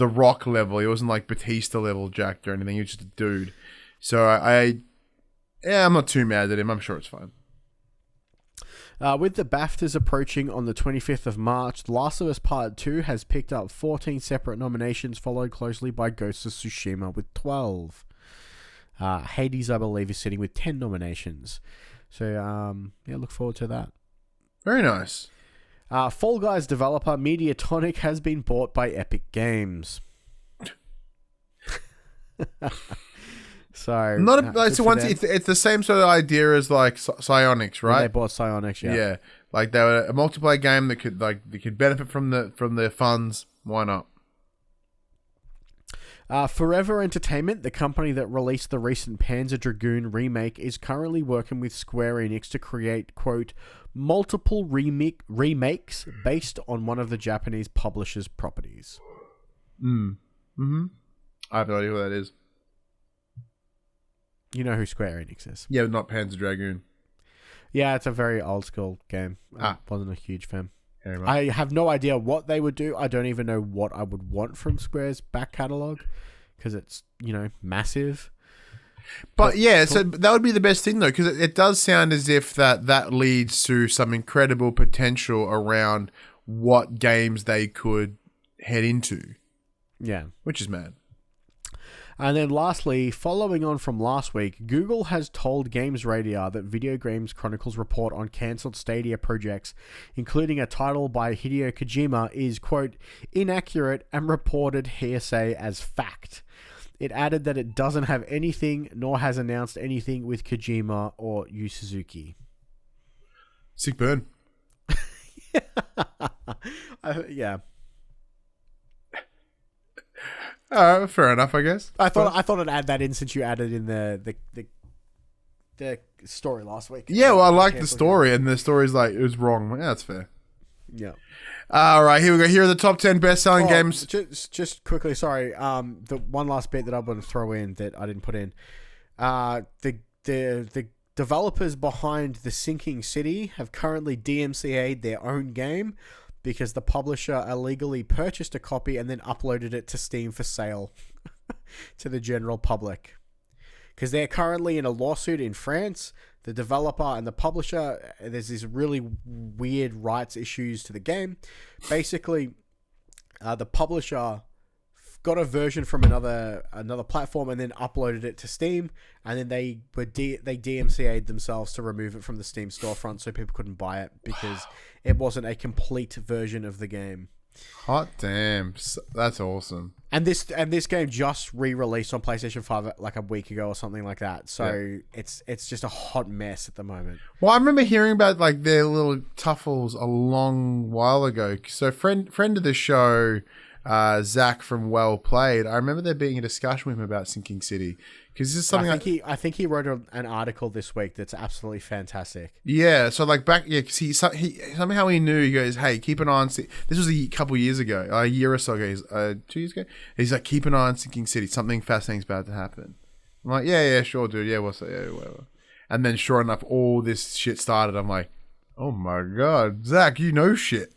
Rock level, he wasn't like Batista level jacked or anything. He was just a dude. So I'm not too mad at him. I'm sure it's fine. With the BAFTAs approaching on the 25th of March, The Last of Us Part 2 has picked up 14 separate nominations, followed closely by Ghost of Tsushima with 12. Hades, I believe, is sitting with 10 nominations. So, look forward to that. Very nice. Fall Guys developer Mediatonic has been bought by Epic Games. So it's the same sort of idea as like Psyonix, right? They bought Psyonix, yeah. Yeah, like they were a multiplayer game that could benefit from their funds. Why not? Forever Entertainment, the company that released the recent Panzer Dragoon remake, is currently working with Square Enix to create, quote, multiple remakes based on one of the Japanese publisher's properties. I have no idea what that is. You know who Square Enix is? Yeah, but not Panzer Dragoon. Yeah, it's a very old school game. I wasn't a huge fan. Very much. I have no idea what they would do. I don't even know what I would want from Square's back catalogue because it's, massive. But yeah, so that would be the best thing though, because it does sound as if that leads to some incredible potential around what games they could head into. Yeah. Which is mad. And then lastly, following on from last week, Google has told Games Radar that Video Games Chronicles report on cancelled Stadia projects, including a title by Hideo Kojima, is, quote, inaccurate and reported hearsay as fact. It added that it doesn't have anything, nor has announced anything with Kojima or Yu Suzuki. Sick burn. Yeah. Fair enough, I guess. I thought I'd add that in since you added in the story last week. Yeah, well, I liked the story, and the story's like, it was wrong. Yeah, that's fair. Yeah. All right, here we go. Here are the top 10 best-selling games. Just quickly, sorry. The one last bit that I want to throw in that I didn't put in. The developers behind The Sinking City have currently DMCA'd their own game because the publisher illegally purchased a copy and then uploaded it to Steam for sale to the general public. Because they're currently in a lawsuit in France. The developer and the publisher, there's this really weird rights issues to the game. Basically, the publisher got a version from another platform and then uploaded it to Steam, and then they DMCA'd themselves to remove it from the Steam storefront so people couldn't buy it because it wasn't a complete version of the game. Hot damn, that's awesome. And this game just re-released on PlayStation 5 like a week ago or something like that. So it's just a hot mess at the moment. Well, I remember hearing about like their little tuffles a long while ago. So friend of the show, Zach from Well Played, I remember there being a discussion with him about Sinking City because this is something I think he wrote an article this week that's absolutely fantastic. Yeah, so like back, yeah, because he somehow he knew. He goes, "Hey, keep an eye on." This was a couple years ago, a year or so ago, 2 years ago. He's like, "Keep an eye on Sinking City. Something fascinating's about to happen." I'm like, "Yeah, sure, dude. Yeah, what's that? Yeah, whatever." And then, sure enough, all this shit started. I'm like, "Oh my god, Zach, you know shit."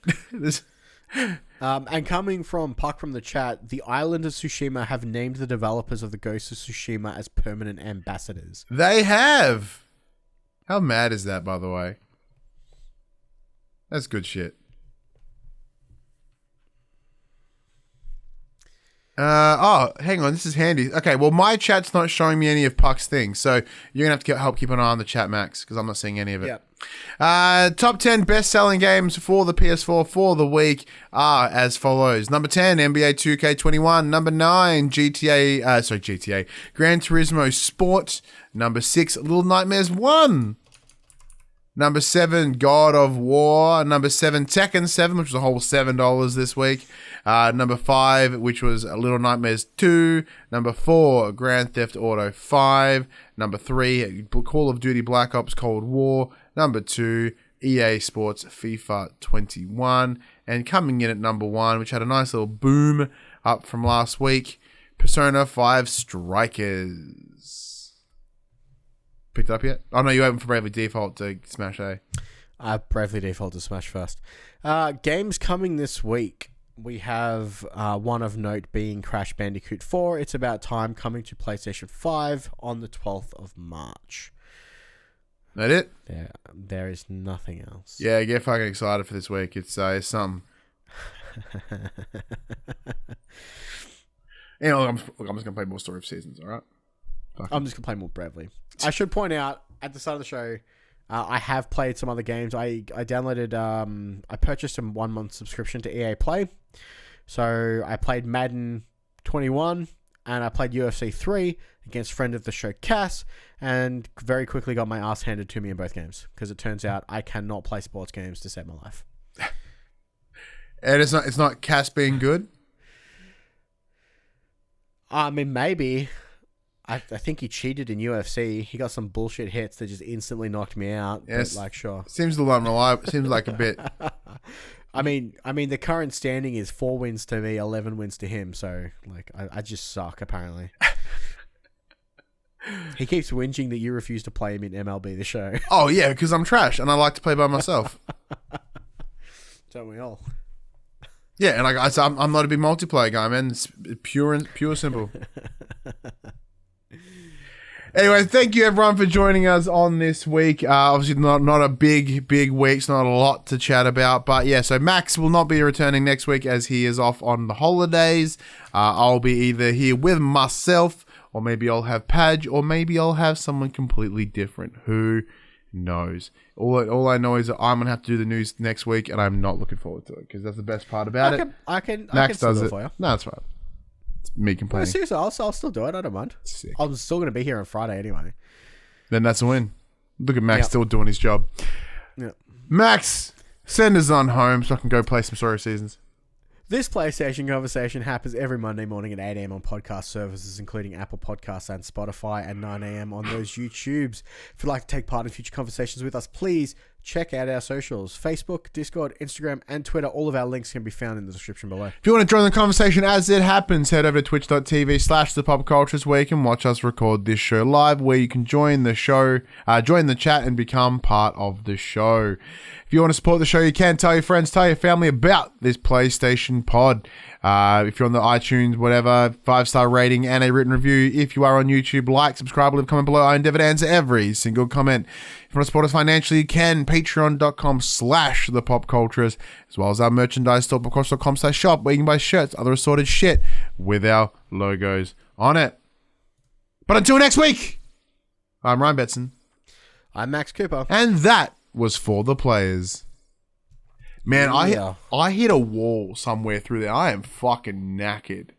And coming from Puck from the chat, the Island of Tsushima have named the developers of the Ghost of Tsushima as permanent ambassadors. They have. How mad is that, by the way? That's good shit. Hang on, this is handy. Okay, well, my chat's not showing me any of Puck's things, so you're gonna have to help keep an eye on the chat, Max, because I'm not seeing any of it. Yep. Top 10 best-selling games for the PS4 for the week are as follows. Number 10, NBA 2K21. Number 9, GTA, Gran Turismo Sport. Number 6, Little Nightmares 1. Number 7, God of War. Number 7, Tekken 7, which was a whole $7 this week. Number 5, which was Little Nightmares 2. Number 4, Grand Theft Auto 5. Number 3, Call of Duty Black Ops Cold War. Number 2, EA Sports FIFA 21. And coming in at number 1, which had a nice little boom up from last week, Persona 5 Strikers. Picked it up yet? Oh, no, you opened for Bravely Default to Smash A. Bravely Default to Smash first. Games coming this week. We have one of note being Crash Bandicoot 4. It's about time, coming to PlayStation 5 on the 12th of March. That it? There is nothing else. Yeah, get fucking excited for this week. It's something. I'm just going to play more Story of Seasons, alright? I'm just going to play more Bravely. I should point out, at the start of the show, I have played some other games. I downloaded, I purchased a 1-month subscription to EA Play. So I played Madden 21 and I played UFC 3 against friend of the show Cass, and very quickly got my ass handed to me in both games because it turns out I cannot play sports games to save my life. And it's not Cass being good? I mean, maybe. I think he cheated in UFC. He got some bullshit hits that just instantly knocked me out. Yes. But, sure. Seems a little unreliable. Seems like a bit. I mean, the current standing is 4 wins to me, 11 wins to him. So, I just suck, apparently. He keeps whinging that you refuse to play him in MLB The Show. Oh, yeah, because I'm trash and I like to play by myself. Don't we all? Yeah, and I'm not a big multiplayer guy, man. It's pure simple. Anyway, thank you everyone for joining us on this week. Obviously, not a big week. It's not a lot to chat about. But yeah, so Max will not be returning next week as he is off on the holidays. I'll be either here with myself, or maybe I'll have Padge, or maybe I'll have someone completely different. Who knows? All I know is that I'm going to have to do the news next week, and I'm not looking forward to it because that's the best part about it. Max does it for you. No, that's right. It's me complaining. No, seriously, I'll still do it. I don't mind. Sick. I'm still going to be here on Friday anyway. Then that's a win. Look at Max still doing his job. Yeah. Max, send us on home so I can go play some Story of Seasons. This PlayStation conversation happens every Monday morning at 8 a.m. on podcast services, including Apple Podcasts and Spotify, and 9 a.m. on those YouTubes. If you'd like to take part in future conversations with us, please check out our socials. Facebook, Discord, Instagram, and Twitter. All of our links can be found in the description below. If you want to join the conversation as it happens, head over to twitch.tv/thepopcultures where you can watch us record this show live, where you can join the show, join the chat, and become part of the show. If you want to support the show, you can tell your friends, tell your family about this PlayStation pod. If you're on the iTunes, whatever, 5-star rating and a written review. If you are on YouTube, like, subscribe, leave a comment below. I endeavor to answer every single comment. If you want to support us financially, you can. Patreon.com/thepopcultures, as well as our merchandise store, popcultures.com/shop, where you can buy shirts, other assorted shit with our logos on it. But until next week, I'm Ryan Betson. I'm Max Cooper. And that was For the Players. Man, I hit a wall somewhere through there. I am fucking knackered.